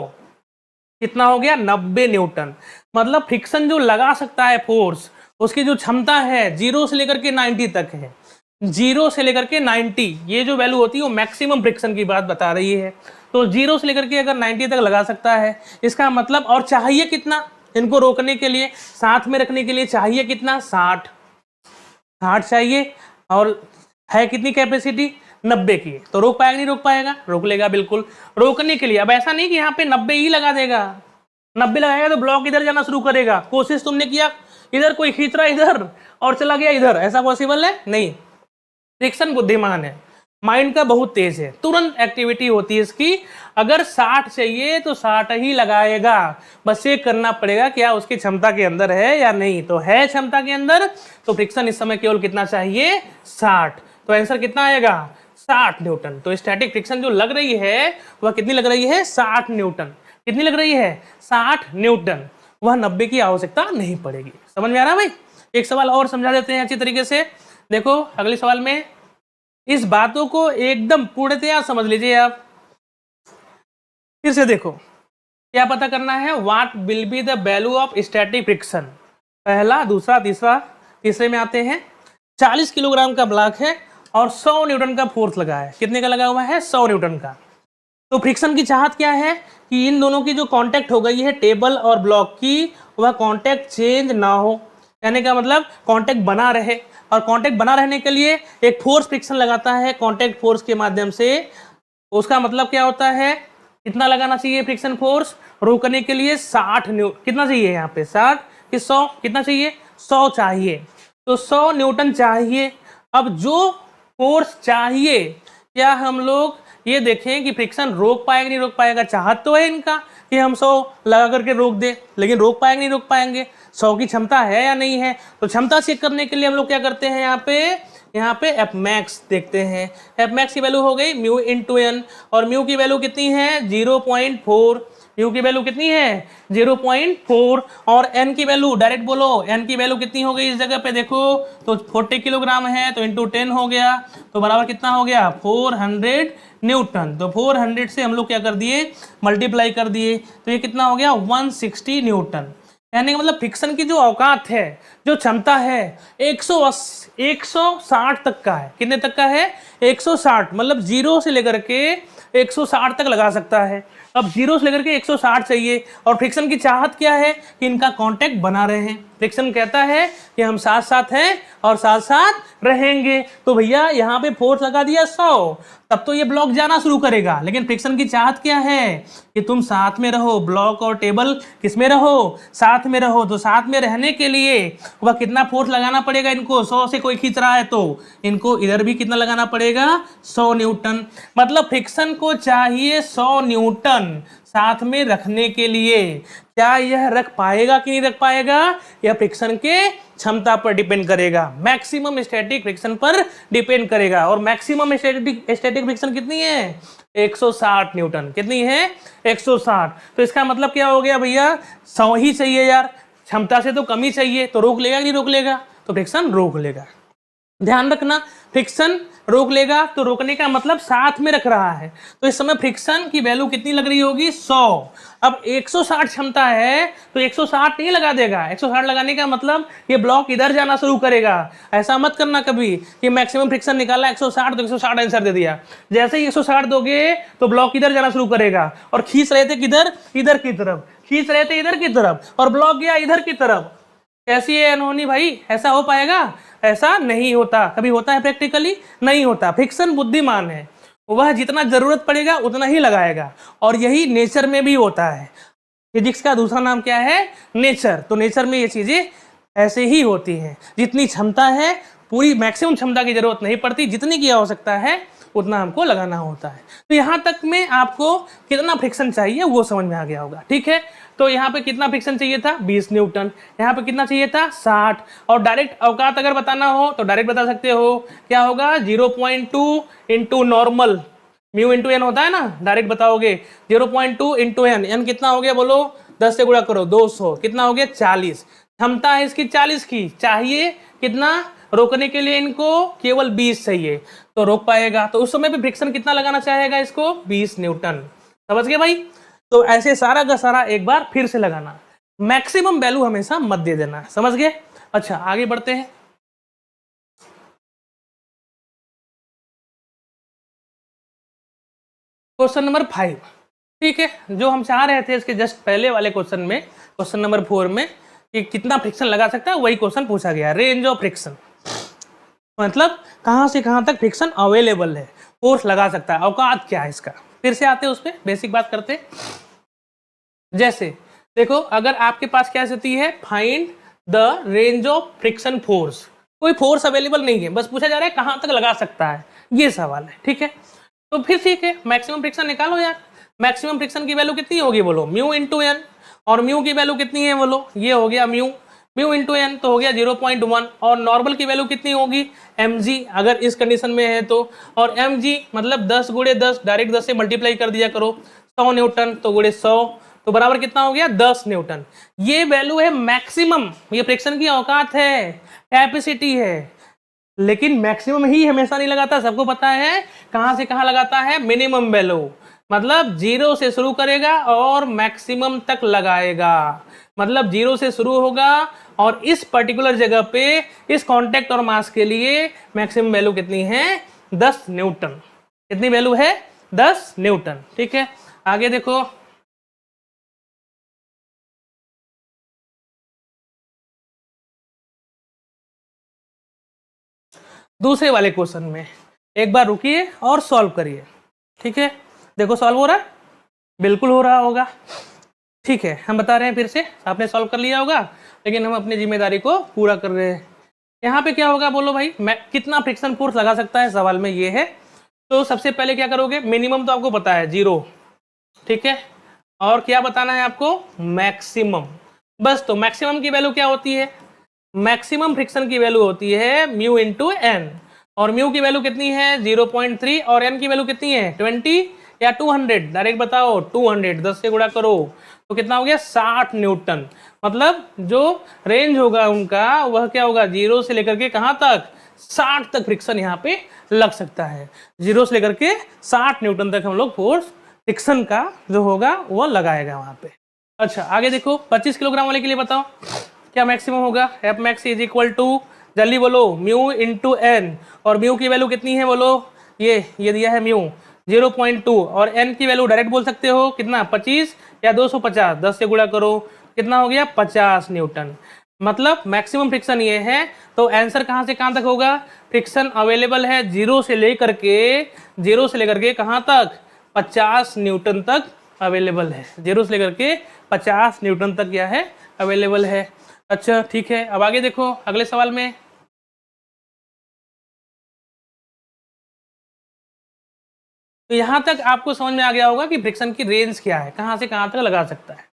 कितना हो गया 90 न्यूटन। मतलब फ्रिक्शन जो लगा सकता है फोर्स, उसकी जो क्षमता है 0 से लेकर के 90 तक है। 0 से लेकर के 90 ये जो वैल्यू होती है वो मैक्सिमम फ्रिक्शन की बात बता रही है। तो 0 से लेकर के अगर 90 तक लगा सकता है, इसका मतलब और चाहिए कितना इनको रोकने के लिए, साथ में रखने के लिए चाहिए कितना 60 चाहिए, और है कितनी कैपेसिटी 90 की। तो रोक पाएगा नहीं रोक पाएगा, रोक लेगा बिल्कुल। रोकने के लिए अब ऐसा नहीं कि यहाँ पे 90 ही लगा देगा, 90 लगाएगा तो ब्लॉक इधर जाना शुरू करेगा। कोशिश तुमने किया, इधर कोई खींच रहा है इधर और चला गया इधर, ऐसा पॉसिबल है नहीं। फ्रिक्शन बुद्धिमान है, माइंड का बहुत तेज है, तुरंत एक्टिविटी होती है इसकी। अगर 60 चाहिए तो 60 ही लगाएगा, बस ये करना पड़ेगा क्या उसकी क्षमता के अंदर है या नहीं। तो है क्षमता के अंदर, तो फ्रिक्शन इस समय केवल कितना चाहिए 60। तो आंसर कितना आएगा 60 न्यूटन। तो स्टैटिक फ्रिक्शन जो लग रही है वह कितनी लग रही है 60 न्यूटन। कितनी लग रही है 60 न्यूटन, वह 90 की आवश्यकता नहीं पड़ेगी। समझ में आ रहा है भाई। एक सवाल और समझा देते हैं अच्छी तरीके से। देखो अगले सवाल में इस बातों को एकदम पूर्णतया समझ लीजिए आप। फिर से देखो क्या पता करना है, what will be the value of static friction. पहला दूसरा तीसरा, तीसरे में आते हैं 40 किलोग्राम का ब्लॉक है और 100 न्यूटन का फोर्स लगा है। कितने का लगा हुआ है? 100 न्यूटन का। तो फ्रिक्शन की चाहत क्या है कि इन दोनों की जो कांटेक्ट हो गई है टेबल और ब्लॉक की, वह कांटेक्ट चेंज ना हो। कहने का मतलब कांटेक्ट बना रहे, और कांटेक्ट बना रहने के लिए एक फोर्स फ्रिक्शन लगाता है कांटेक्ट फोर्स के माध्यम से। उसका मतलब क्या होता है? कितना लगाना चाहिए फ्रिक्शन फोर्स रोकने के लिए? 60 कितना चाहिए यहाँ पे? 60 कि 100? कितना चाहिए? 100 चाहिए। तो 100 न्यूटन चाहिए। अब जो फोर्स चाहिए, क्या हम लोग ये देखें कि फ्रिक्शन रोक पाएगा नहीं रोक पाएगा? चाहत तो है इनका कि हम 100 लगा करके रोक दे, लेकिन रोक पाएंगे नहीं रोक पाएंगे? 100 की क्षमता है या नहीं है? तो क्षमता चेक करने के लिए हम लोग क्या करते हैं, यहाँ पे एफ मैक्स देखते हैं। एफ मैक्स की वैल्यू हो गई म्यू इंटू एन, और म्यू की वैल्यू कितनी है? 0.4। म्यू की वैल्यू कितनी है? 0.4। और एन की वैल्यू डायरेक्ट बोलो, एन की वैल्यू कितनी हो गई इस जगह पे? देखो तो 40 किलोग्राम है, तो इंटू 10 हो गया, तो बराबर कितना हो गया? 400 न्यूटन। तो 400 से हम लोग क्या कर दिए? मल्टीप्लाई कर दिए, तो ये कितना हो गया? 160 न्यूटन। यानी कि मतलब फ्रिक्शन की जो औकात है, जो क्षमता है, 160 तक का है। कितने तक का है? 160। मतलब 0 से लेकर के 160 तक लगा सकता है। अब 0 से लेकर के 160 चाहिए, और फ्रिक्शन की चाहत क्या है कि इनका कांटेक्ट बना रहे हैं। फ्रिक्शन कहता है कि हम साथ साथ हैं और साथ साथ रहेंगे। तो भैया यहाँ पे फोर्स लगा दिया 100, तब तो ये ब्लॉक जाना शुरू करेगा। लेकिन फ्रिक्शन की चाहत क्या है कि तुम साथ में रहो, ब्लॉक और टेबल किस में रहो? साथ में रहो। तो साथ में रहने के लिए वह कितना फोर्स लगाना पड़ेगा इनको? 100 से कोई खींच रहा है तो इनको इधर भी कितना लगाना पड़ेगा? 100 न्यूटन। मतलब फ्रिक्शन को चाहिए 100 न्यूटन साथ में रखने के लिए। क्या यह रख पाएगा कि नहीं रख पाएगा? यह फ्रिक्शन के क्षमता पर डिपेंड करेगा, मैक्सिमम स्टैटिक फ्रिक्शन पर डिपेंड करेगा। और मैक्सिमम स्टैटिक फ्रिक्शन कितनी है? 160 न्यूटन। कितनी है? 160। तो इसका मतलब क्या हो गया भैया? 100 ही चाहिए यार, क्षमता से तो कम ही चाहिए। तो रोक लेगा कि नहीं रोक लेगा? तो फ्रिक्शन रोक लेगा। ध्यान रखना, फ्रिक्शन रोक लेगा तो रोकने का मतलब साथ में रख रहा है। तो इस समय फ्रिक्शन की वैल्यू कितनी लग रही होगी? 100। अब 160 क्षमता है तो 160 नहीं लगा देगा। 160 लगाने का मतलब ये ब्लॉक इधर जाना शुरू करेगा। ऐसा मत करना कभी कि मैक्सिमम फ्रिक्शन निकाला 160 तो 160 आंसर दे दिया। जैसे ही 160 दोगे तो ब्लॉक इधर जाना शुरू करेगा, और खींच रहे थे किधर? इधर की तरफ। खींच रहे थे इधर की तरफ, और ब्लॉक गया इधर की तरफ। कैसी है अनहोनी भाई? ऐसा हो पाएगा? ऐसा नहीं होता। कभी होता है प्रैक्टिकली? नहीं होता। फ्रिक्शन बुद्धिमान है, वह जितना जरूरत पड़ेगा उतना ही लगाएगा, और यही नेचर में भी होता है। फिजिक्स का दूसरा नाम क्या है? नेचर। तो नेचर में ये चीजें ऐसे ही होती हैं। जितनी क्षमता है, पूरी मैक्सिमम क्षमता की जरूरत नहीं पड़ती, जितनी की आवश्यकता है उतना हमको लगाना होता है। तो यहाँ तक में आपको कितना फ्रिक्शन चाहिए वो समझ में आ गया होगा। ठीक है, तो यहाँ पे कितना फ्रिक्शन चाहिए था? 20 न्यूटन। यहाँ पे कितना चाहिए था? 60। और डायरेक्ट अवकात अगर बताना हो तो डायरेक्ट बता सकते हो, क्या होगा? 0.2 into normal, mu into N होता है ना, डायरेक्ट बताओगे। 0.2 इंटू एन, एन कितना हो गया बोलो? 10 से गुणा करो, 200। कितना हो गया? 40। क्षमता है इसकी 40 की, चाहिए कितना रोकने के लिए? इनको केवल 20 चाहिए, तो रोक पाएगा। तो उस समय पे फ्रिक्शन कितना लगाना चाहेगा इसको? 20 न्यूटन। समझ गए भाई? तो ऐसे सारा का सारा एक बार फिर से लगाना, मैक्सिमम वैल्यू हमेशा मत दे देना। समझ गए? अच्छा, आगे बढ़ते हैं। Question number 5। ठीक है, जो हम चाह रहे थे इसके जस्ट पहले वाले क्वेश्चन में, क्वेश्चन नंबर 4 में, कि कितना फ्रिक्शन लगा सकता है, वही क्वेश्चन पूछा गया। रेंज ऑफ फ्रिक्शन मतलब कहां से कहां तक फ्रिक्शन अवेलेबल है, फोर्स लगा सकता है, औकात क्या है इसका। फिर से आते हैं उस पर, बेसिक बात करते हैं। जैसे देखो, अगर आपके पास क्या स्थिति है, find the range of friction force. कोई फोर्स अवेलेबल नहीं है, बस पूछा जा रहा है कहां तक लगा सकता है, ये सवाल है। ठीक है, तो फिर ठीक है, मैक्सिमम फ्रिक्शन निकालो यार। मैक्सिमम फ्रिक्शन की वैल्यू कितनी होगी बोलो? Mu into N. और म्यू की वैल्यू कितनी है बोलो? ये हो गया म्यू, म्यू इंटू एन तो हो गया 0.1। और नॉर्मल की वैल्यू कितनी होगी? mg, अगर इस कंडीशन में है तो। और mg मतलब 10 गुणे 10, डायरेक्ट 10 से मल्टीप्लाई कर दिया करो। 100 न्यूटन तो गुणे 100, तो बराबर कितना हो गया? 10 न्यूटन। ये वैल्यू है मैक्सिमम, ये फ्रिक्शन की औकात है, कैपेसिटी है। लेकिन मैक्सिमम ही हमेशा नहीं लगाता, सबको पता है कहां से कहां लगाता है, मिनिमम वैल्यू। मतलब 0 से शुरू करेगा और मैक्सिमम तक लगाएगा। मतलब 0 से शुरू होगा और इस पर्टिकुलर जगह पे इस कांटेक्ट और मास के लिए मैक्सिमम वैल्यू कितनी है? 10 न्यूटन। कितनी वैल्यू है? 10 न्यूटन। ठीक है, आगे देखो। दूसरे वाले क्वेश्चन में एक बार रुकिए और सॉल्व करिए। ठीक है, देखो सॉल्व हो रहा है, बिल्कुल हो रहा होगा। ठीक है, हम बता रहे हैं फिर से, आपने सॉल्व कर लिया होगा लेकिन हम अपनी जिम्मेदारी को पूरा कर रहे हैं। यहाँ पे क्या होगा बोलो भाई, मैं कितना फ्रिक्शन फोर्स लगा सकता है, सवाल में ये है। तो सबसे पहले क्या करोगे, मिनिमम तो आपको पता है 0, ठीक है, और क्या बताना है आपको? मैक्सिमम। बस, तो मैक्सिमम की वैल्यू क्या होती है? मैक्सिमम फ्रिक्शन की वैल्यू होती है म्यू इंटू एन, और म्यू की वैल्यू कितनी है? 0.3, और एन की वैल्यू कितनी है? 20 या 200? डायरेक्ट बताओ। 200, 10 से गुणा करो तो कितना हो गया? 60 न्यूटन। मतलब जो रेंज होगा उनका वह क्या होगा? 0 से लेकर के कहाँ तक? 60 तक फ्रिक्शन यहाँ पे लग सकता है। 0 से लेकर के 60 न्यूटन तक हम लोग फोर्स फ्रिक्शन का जो होगा वो लगाएगा वहां पे। अच्छा, आगे देखो, 25 किलोग्राम वाले के लिए बताओ क्या मैक्सिमम होगा? F max is equal to, जल्दी बोलो, म्यू इंटू एन, और म्यू की वैल्यू कितनी है बोलो? ये दिया है म्यू 0.2, और एन की वैल्यू डायरेक्ट बोल सकते हो कितना? 25 या 250? 10 से गुणा करो, कितना हो गया? 50 न्यूटन। मतलब मैक्सिमम फ्रिक्शन ये है। तो आंसर कहाँ से कहाँ तक होगा? फ्रिक्शन अवेलेबल है 0 से लेकर के कहाँ तक? 50 न्यूटन तक अवेलेबल है। 0 से लेकर के 50 न्यूटन तक क्या है? अवेलेबल है। अच्छा ठीक है, अब आगे देखो अगले सवाल में। तो यहां तक आपको समझ में आ गया होगा कि फ्रिक्शन की रेंज क्या है, कहां से कहां तक लगा सकता है।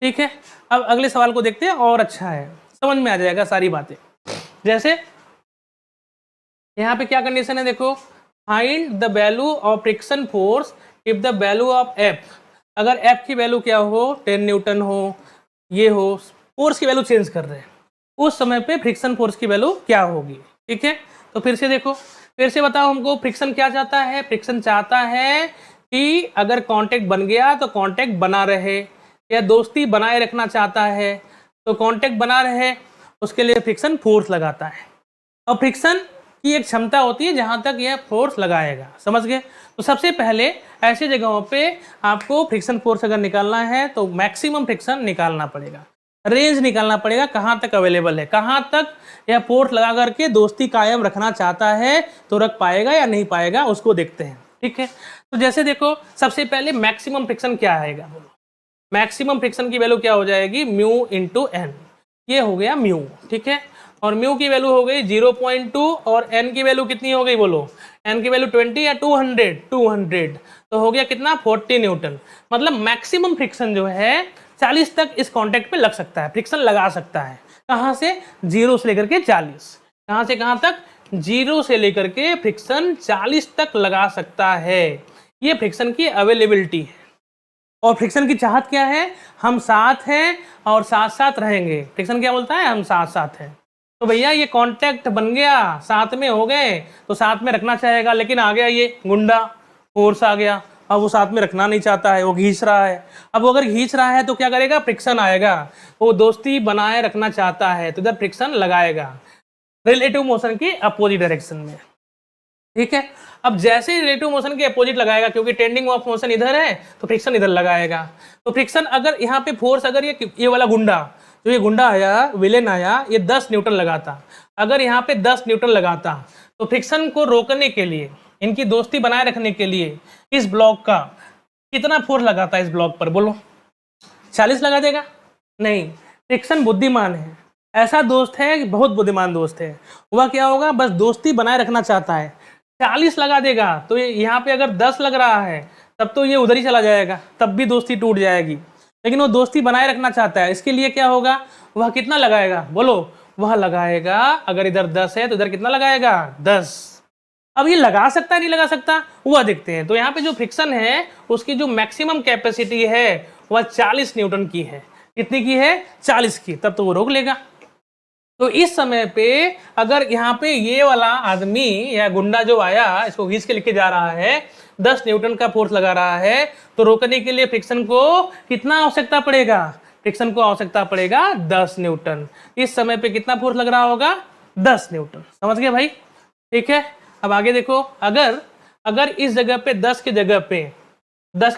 ठीक है, अब अगले सवाल को देखते हैं, और अच्छा है, समझ में आ जाएगा सारी बातें। जैसे यहाँ पे क्या कंडीशन है देखो, find the value of friction force if the value of F, अगर एफ की वैल्यू क्या हो? 10 न्यूटन हो, ये हो, फोर्स की वैल्यू चेंज कर रहे हैं, उस समय पे फ्रिक्शन फोर्स की वैल्यू क्या होगी। ठीक है, तो फिर से देखो, फिर से बताओ हमको फ्रिक्शन क्या चाहता है? फ्रिक्शन चाहता है कि अगर कांटेक्ट बन गया तो कांटेक्ट बना रहे, या दोस्ती बनाए रखना चाहता है तो कांटेक्ट बना रहे, उसके लिए फ्रिक्शन फोर्स लगाता है। और फ्रिक्शन की एक क्षमता होती है जहां तक यह फोर्स लगाएगा, समझ गए? तो सबसे पहले ऐसी जगहों पे आपको फ्रिक्शन फोर्स अगर निकालना है तो मैक्सिमम फ्रिक्शन निकालना पड़ेगा, रेंज निकालना पड़ेगा, कहां तक अवेलेबल है, कहां तक यह फोर्स लगा करके दोस्ती कायम रखना चाहता है, तो रख पाएगा या नहीं पाएगा, उसको देखते हैं। ठीक है, तो जैसे देखो, सबसे पहले मैक्सिमम फ्रिक्शन क्या आएगा बोलो? मैक्सिमम फ्रिक्शन की वैल्यू क्या हो जाएगी? म्यू इंटू एन, ये हो गया म्यू। ठीक है, और म्यू की वैल्यू हो गई 0.2, और एन की वैल्यू कितनी हो गई बोलो? एन की वैल्यू 20 या 200? 200, तो हो गया कितना? 40 न्यूटन। मतलब मैक्सिमम फ्रिक्शन जो है 40 तक इस कांटेक्ट पे लग सकता है, फ्रिक्शन लगा सकता है। कहां से? 0 से लेकर के 40। कहां से कहां तक? 0 से लेकर के फ्रिक्शन 40 तक लगा सकता है। ये फ्रिक्शन की अवेलेबिलिटी है। और फ्रिक्शन की चाहत क्या है? हम साथ हैं और साथ साथ रहेंगे। फ्रिक्शन क्या बोलता है? हम साथ साथ हैं। तो भैया ये कांटेक्ट बन गया, साथ में हो गए तो साथ में रखना चाहेगा, लेकिन आ गया ये गुंडा, फोर्स आ गया, अब वो साथ में रखना नहीं चाहता है, वो खींच रहा है। अब वो अगर खींच रहा है तो क्या करेगा? फ्रिक्शन आएगा। वो दोस्ती बनाए रखना चाहता है तो इधर फ्रिक्शन लगाएगा, रिलेटिव मोशन की अपोजिट डायरेक्शन में। ठीक है, अब जैसे ही रिलेटिव मोशन के अपोजिट लगाएगा, क्योंकि टेंडिंग ऑफ मोशन इधर है तो फ्रिक्शन इधर लगाएगा। तो फ्रिक्शन अगर यहाँ पे फोर्स, अगर ये वाला गुंडा, जो ये गुंडा आया, विलेन आया, ये 10 न्यूटन लगाता, अगर यहाँ पे 10 न्यूटन लगाता तो फ्रिक्शन को रोकने के लिए, इनकी दोस्ती बनाए रखने के लिए इस ब्लॉक का कितना फोर्स लगाता है? इस ब्लॉक पर बोलो, 40 लगा देगा? नहीं, फ्रिक्शन बुद्धिमान है, ऐसा दोस्त है कि बहुत बुद्धिमान दोस्त है। वह क्या होगा? बस दोस्ती बनाए रखना चाहता है, 40 लगा देगा। तो यहाँ पे अगर 10 लग रहा है तब तो ये उधर ही चला जाएगा, तब भी दोस्ती टूट जाएगी। लेकिन वो दोस्ती बनाए रखना चाहता है, इसके लिए क्या होगा? वह कितना लगाएगा बोलो? वह लगाएगा, अगर इधर 10 है तो इधर कितना लगाएगा? 10। अब ये लगा सकता है नहीं लगा सकता, वह देखते हैं। तो यहाँ पे जो फ्रिक्शन है उसकी जो मैक्सिमम कैपेसिटी है वह 40 न्यूटन की है। कितनी की है? 40 की। तब तो वो रोक लेगा। तो इस समय पे अगर यहाँ पे ये वाला आदमी या गुंडा जो आया, इसको खींच के लेके जा रहा है, 10 न्यूटन का फोर्स लगा रहा है, तो रोकने के लिए फ्रिक्शन को कितना आवश्यकता पड़ेगा? फ्रिक्शन को आवश्यकता पड़ेगा 10 न्यूटन। इस समय पे कितना फोर्स लग रहा होगा? 10 न्यूटन। समझ गए भाई? ठीक है, अब आगे देखो, अगर इस जगह पे 10 के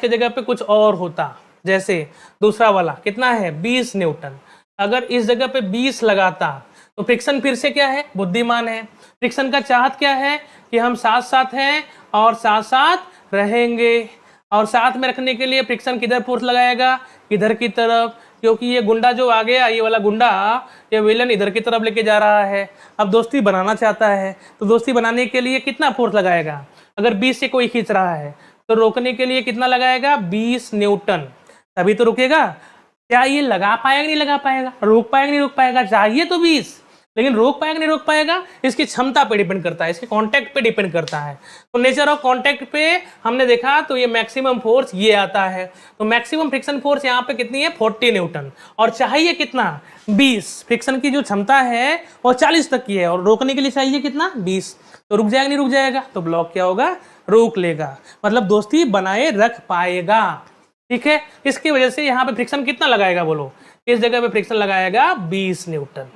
जगह पे कुछ और होता, जैसे दूसरा वाला कितना है 20 न्यूटन, अगर इस जगह पे 20 लगाता तो फ्रिक्शन फिर से क्या है? बुद्धिमान है। फ्रिक्शन का चाहत क्या है? कि हम साथ साथ हैं और साथ साथ रहेंगे, और साथ में रखने के लिए फ्रिक्शन किधर फोर्स लगाएगा? इधर की तरफ, क्योंकि ये गुंडा जो आ गया, ये वाला गुंडा, ये विलन इधर की तरफ लेके जा रहा है, अब दोस्ती बनाना चाहता है, तो दोस्ती बनाने के लिए कितना फोर्स लगाएगा? अगर 20 से कोई खींच रहा है तो रोकने के लिए कितना लगाएगा? 20 न्यूटन, तभी तो रुकेगा। क्या ये लगा पाएगा नहीं लगा पाएगा? रोक पाएगा नहीं रोक पाएगा? चाहिए तो 20, लेकिन रोक पाएगा नहीं रोक पाएगा? इसकी क्षमता पे डिपेंड करता है, इसके कांटेक्ट पे डिपेंड करता है। तो नेचर ऑफ कांटेक्ट पे हमने देखा तो ये मैक्सिमम फोर्स ये आता है। तो मैक्सिमम फ्रिक्शन फोर्स यहाँ पे कितनी है? 40 न्यूटन, और चाहिए कितना? 20। फ्रिक्शन की जो क्षमता है वो 40 तक की है, और रोकने के लिए चाहिए कितना? 20। तो रुक जाएगा नहीं रुक जाएगा? तो ब्लॉक क्या होगा? रोक लेगा, मतलब दोस्ती बनाए रख पाएगा। ठीक है, इसकी वजह से यहाँ पे फ्रिक्शन कितना लगाएगा बोलो? इस जगह पे फ्रिक्शन लगाएगा 20 न्यूटन।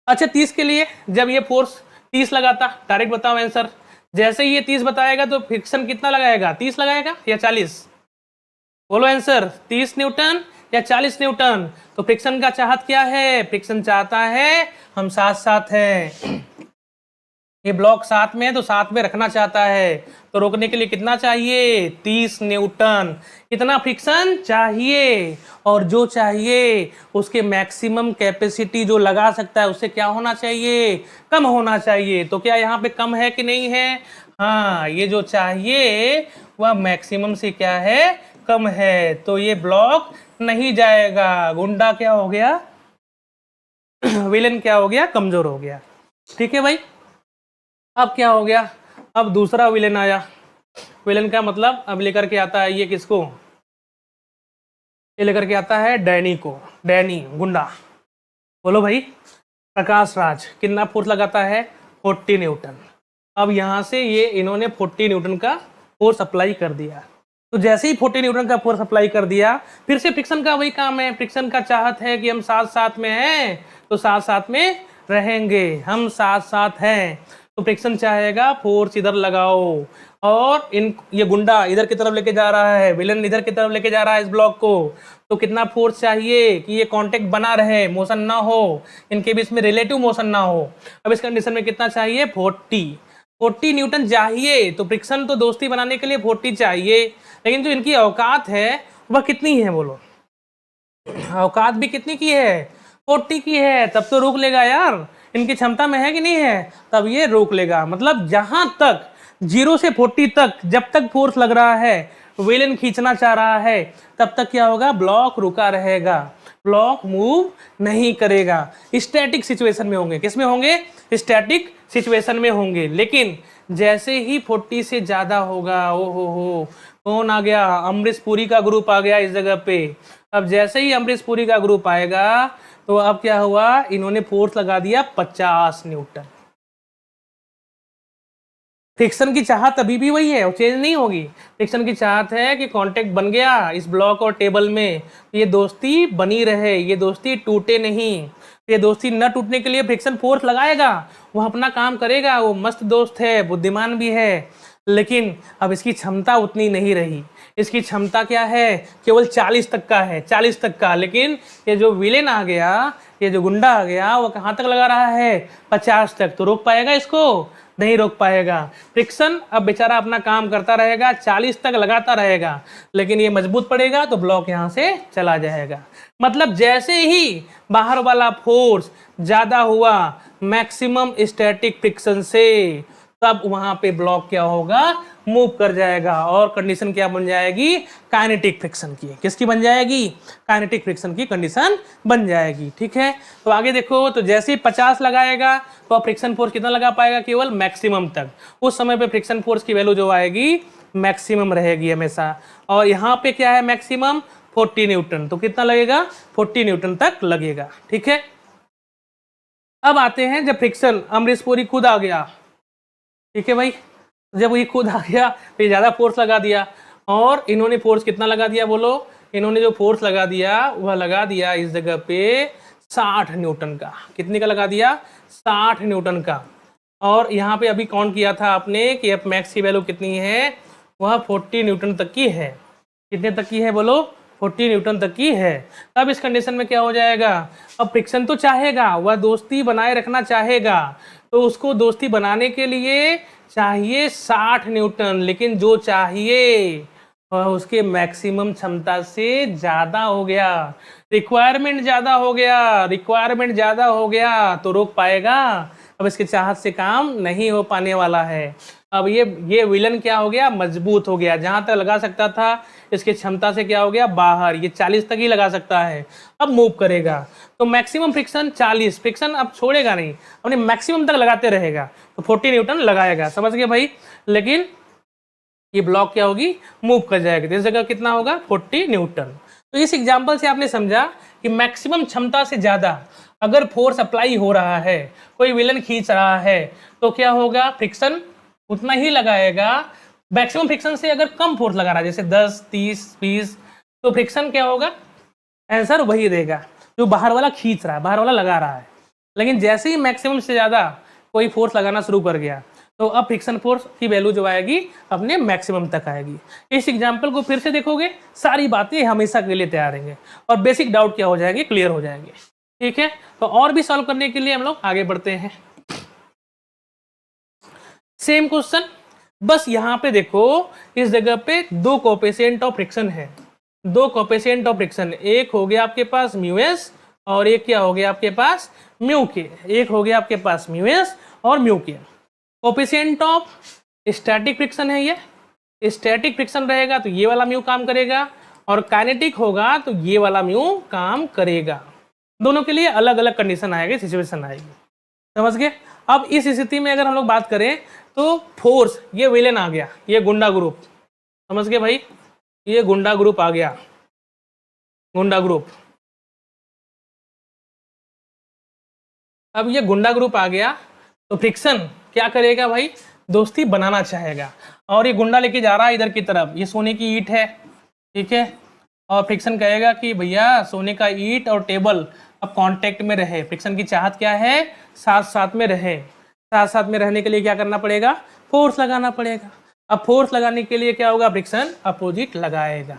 अच्छा, 30 के लिए जब ये फोर्स 30 लगाता, डायरेक्ट बताओ आंसर। जैसे ही ये 30 बताएगा तो फ्रिक्शन कितना लगाएगा? 30 लगाएगा या 40? बोलो आंसर, 30 न्यूटन या 40 न्यूटन? तो फ्रिक्शन का चाहत क्या है? फ्रिक्शन चाहता है हम साथ साथ हैं, ये ब्लॉक साथ में है तो साथ में रखना चाहता है, तो रोकने के लिए कितना चाहिए? 30 न्यूटन। कितना फ्रिक्शन चाहिए? और जो चाहिए उसके मैक्सिमम कैपेसिटी जो लगा सकता है उससे क्या होना चाहिए? कम होना चाहिए। तो क्या यहाँ पे कम है कि नहीं है? हाँ, ये जो चाहिए वह मैक्सिमम से क्या है? कम है, तो ये ब्लॉक नहीं जाएगा। गुंडा क्या हो गया? विलन क्या हो गया? कमजोर हो गया। ठीक है भाई, अब क्या हो गया? अब दूसरा विलेन आया। विलेन का मतलब अब लेकर के आता है ये किसको? ये लेकर के आता है डैनी को। डैनी गुंडा, बोलो भाई। प्रकाश राज कितना फोर्स लगाता है? 40 न्यूटन। अब यहाँ से ये इन्होंने 40 न्यूटन का फोर्स अप्लाई कर दिया। तो जैसे ही 40 न्यूटन का फोर्स अप्लाई कर दिया, फिर से फ्रिक्शन का वही काम है। फ्रिक्शन का चाहत है कि हम साथ साथ में हैं तो साथ साथ में रहेंगे, हम साथ साथ हैं। तो फ्रिक्शन चाहेगा फोर्स इधर लगाओ, और ये गुंडा इधर की तरफ लेके जा रहा है, विलन इधर की तरफ लेके जा रहा है इस ब्लॉक को। तो कितना फोर्स चाहिए कि ये कांटेक्ट बना रहे, मोशन ना हो, इनके बीच में रिलेटिव मोशन ना हो। अब इस कंडीशन में कितना चाहिए? 40 न्यूटन चाहिए। तो फ्रिक्शन तो दोस्ती बनाने के लिए 40 चाहिए, लेकिन जो इनकी औकात है वह कितनी है बोलो? औकात भी कितनी की है? 40 की है। तब तो रोक लेगा यार, इनकी क्षमता में है कि नहीं है? तब ये रोक लेगा। मतलब जहां तक 0 से 40 तक जब तक फोर्स लग रहा है, विलेन खींचना चाह रहा है, तब तक क्या होगा? ब्लॉक रुका रहेगा, ब्लॉक मूव नहीं करेगा। स्टैटिक सिचुएशन में होंगे। किस में होंगे? स्टैटिक सिचुएशन में होंगे। लेकिन जैसे ही 40 से ज्यादा होगा, ओ हो, कौन आ गया? अमरीश पुरी का ग्रुप आ गया इस जगह पे। अब जैसे ही अमरीश पुरी का ग्रुप आएगा तो अब क्या हुआ? इन्होंने फोर्स लगा दिया 50 न्यूटन। फ्रिक्शन की चाहत अभी भी वही है, वो चेंज नहीं होगी। फ्रिक्शन की चाहत है कि कांटेक्ट बन गया इस ब्लॉक और टेबल में, ये दोस्ती बनी रहे, ये दोस्ती टूटे नहीं। ये दोस्ती न टूटने के लिए फ्रिक्शन फोर्स लगाएगा, वो अपना काम करेगा, वो मस्त दोस्त है, बुद्धिमान भी है। लेकिन अब इसकी क्षमता उतनी नहीं रही। इसकी क्षमता क्या है? केवल 40 तक का है, 40 तक का। लेकिन ये जो विलेन आ गया, ये जो गुंडा आ गया, वो कहाँ तक लगा रहा है? 50 तक। तो रोक पाएगा इसको? नहीं रोक पाएगा। फ्रिक्शन अब बेचारा अपना काम करता रहेगा, 40 तक लगाता रहेगा, लेकिन ये मजबूत पड़ेगा तो ब्लॉक यहाँ से चला जाएगा। मतलब जैसे ही बाहर वाला फोर्स ज्यादा हुआ मैक्सिमम स्टैटिक फ्रिक्शन से, तब वहां पे ब्लॉक क्या होगा? मूव कर जाएगा। और कंडीशन क्या बन जाएगी? काइनेटिक फ्रिक्शन की। किसकी बन जाएगी? काइनेटिक फ्रिक्शन की कंडीशन बन जाएगी। ठीक है, तो आगे देखो, तो जैसे ही 50 लगाएगा तो फ्रिक्शन फोर्स कितना लगा पाएगा? केवल मैक्सिमम तक। उस समय पे फ्रिक्शन फोर्स की वैल्यू जो आएगी मैक्सिमम रहेगी हमेशा। और यहाँ पे क्या है? Maximum 40 Newton. तो कितना लगेगा? 40 न्यूटन तक लगेगा। ठीक है। अब आते हैं जब फ्रिक्शन, अमरीश पुरी खुद आ गया, ठीक है भाई, जब ये खुद आ गया तो ये ज़्यादा फोर्स लगा दिया, और इन्होंने फोर्स कितना लगा दिया बोलो, इन्होंने जो फोर्स लगा दिया वह लगा दिया इस जगह पे 60 न्यूटन का। कितने का लगा दिया? 60 न्यूटन का। और यहाँ पे अभी काउंट किया था आपने कि एफ मैक्स की वैल्यू कितनी है, वह 40 न्यूटन तक की है। कितने तक की है बोलो? 40 न्यूटन तक की है। तब इस कंडीशन में क्या हो जाएगा, अब फ्रिक्शन तो चाहेगा, वह दोस्ती बनाए रखना चाहेगा, तो उसको दोस्ती बनाने के लिए चाहिए 60 न्यूटन, लेकिन जो चाहिए वह उसके मैक्सिमम क्षमता से ज़्यादा हो गया, रिक्वायरमेंट ज़्यादा हो गया, रिक्वायरमेंट ज़्यादा हो गया तो रोक पाएगा? अब इसके चाहत से काम नहीं हो पाने वाला है। अब ये विलन क्या हो गया, मजबूत हो गया, जहां तक लगा सकता था इसकी क्षमता से क्या हो गया, बाहर, ये 40 तक ही लगा सकता है, अब मूव करेगा। तो मैक्सिमम फ्रिक्शन 40, फ्रिक्शन अब छोड़ेगा नहीं, अपने मैक्सिमम तक लगाते रहेगा, तो 40 न्यूटन लगाएगा, समझ गए भाई। लेकिन ये ब्लॉक क्या होगी, मूव कर जाएगी, तो इस जगह कितना होगा, 40 न्यूटन। तो इस एग्जाम्पल से आपने समझा कि मैक्सिमम क्षमता से ज़्यादा अगर फोर्स अप्लाई हो रहा है, कोई विलन खींच रहा है, तो क्या होगा, फ्रिक्शन उतना ही लगाएगा। मैक्सिमम फ्रिक्शन से अगर कम फोर्स लगा रहा है, जैसे 10, 30, 20, तो फ्रिक्शन क्या होगा, आंसर वही देगा जो बाहर वाला खींच रहा है, बाहर वाला लगा रहा है। लेकिन जैसे ही मैक्सिमम से ज़्यादा कोई फोर्स लगाना शुरू कर गया, तो अब फ्रिक्शन फोर्स की वैल्यू जो आएगी अपने मैक्सिमम तक आएगी। इस एग्जाम्पल को फिर से देखोगे, सारी बातें हमेशा के लिए तैयार रहेंगे, और बेसिक डाउट क्या हो जाएंगे, क्लियर हो जाएंगे, ठीक है। तो और भी सॉल्व करने के लिए हम लोग आगे बढ़ते हैं। सेम क्वेश्चन, बस यहाँ पे देखो, इस जगह पे दो कोएफिशिएंट ऑफ फ्रिक्शन है, दो कोएफिशिएंट ऑफ फ्रिक्शन, एक हो गया आपके पास म्यू एस और एक क्या हो गया आपके पास म्यू के, एक हो गया आपके पास म्यू एस और म्यू के। कोएफिशिएंट ऑफ स्टैटिक फ्रिक्शन है ये, स्टैटिक फ्रिक्शन रहेगा तो ये वाला म्यू काम करेगा, और काइनेटिक होगा तो ये वाला म्यू काम करेगा। दोनों के लिए अलग अलग कंडीशन आएगी, सिचुएशन आएगी, समझ गए। अब इस स्थिति में अगर हम लोग बात करें तो फोर्स, ये विलेन आ गया, ये गुंडा ग्रुप, समझ गए भाई, ये गुंडा ग्रुप आ गया, गुंडा ग्रुप। अब ये गुंडा ग्रुप आ गया तो फ्रिक्शन क्या करेगा भाई, दोस्ती बनाना चाहेगा, और ये गुंडा लेके जा रहा है इधर की तरफ, ये सोने की ईंट है, ठीक है, और फ्रिक्शन कहेगा कि भैया सोने का ईंट और टेबल अब कांटेक्ट में रहे। फ्रिक्शन की चाहत क्या है, साथ साथ में रहे, साथ साथ में रहने के लिए क्या करना पड़ेगा, फोर्स लगाना पड़ेगा। अब फोर्स लगाने के लिए क्या होगा, फ्रिक्शन अपोजिट लगाएगा,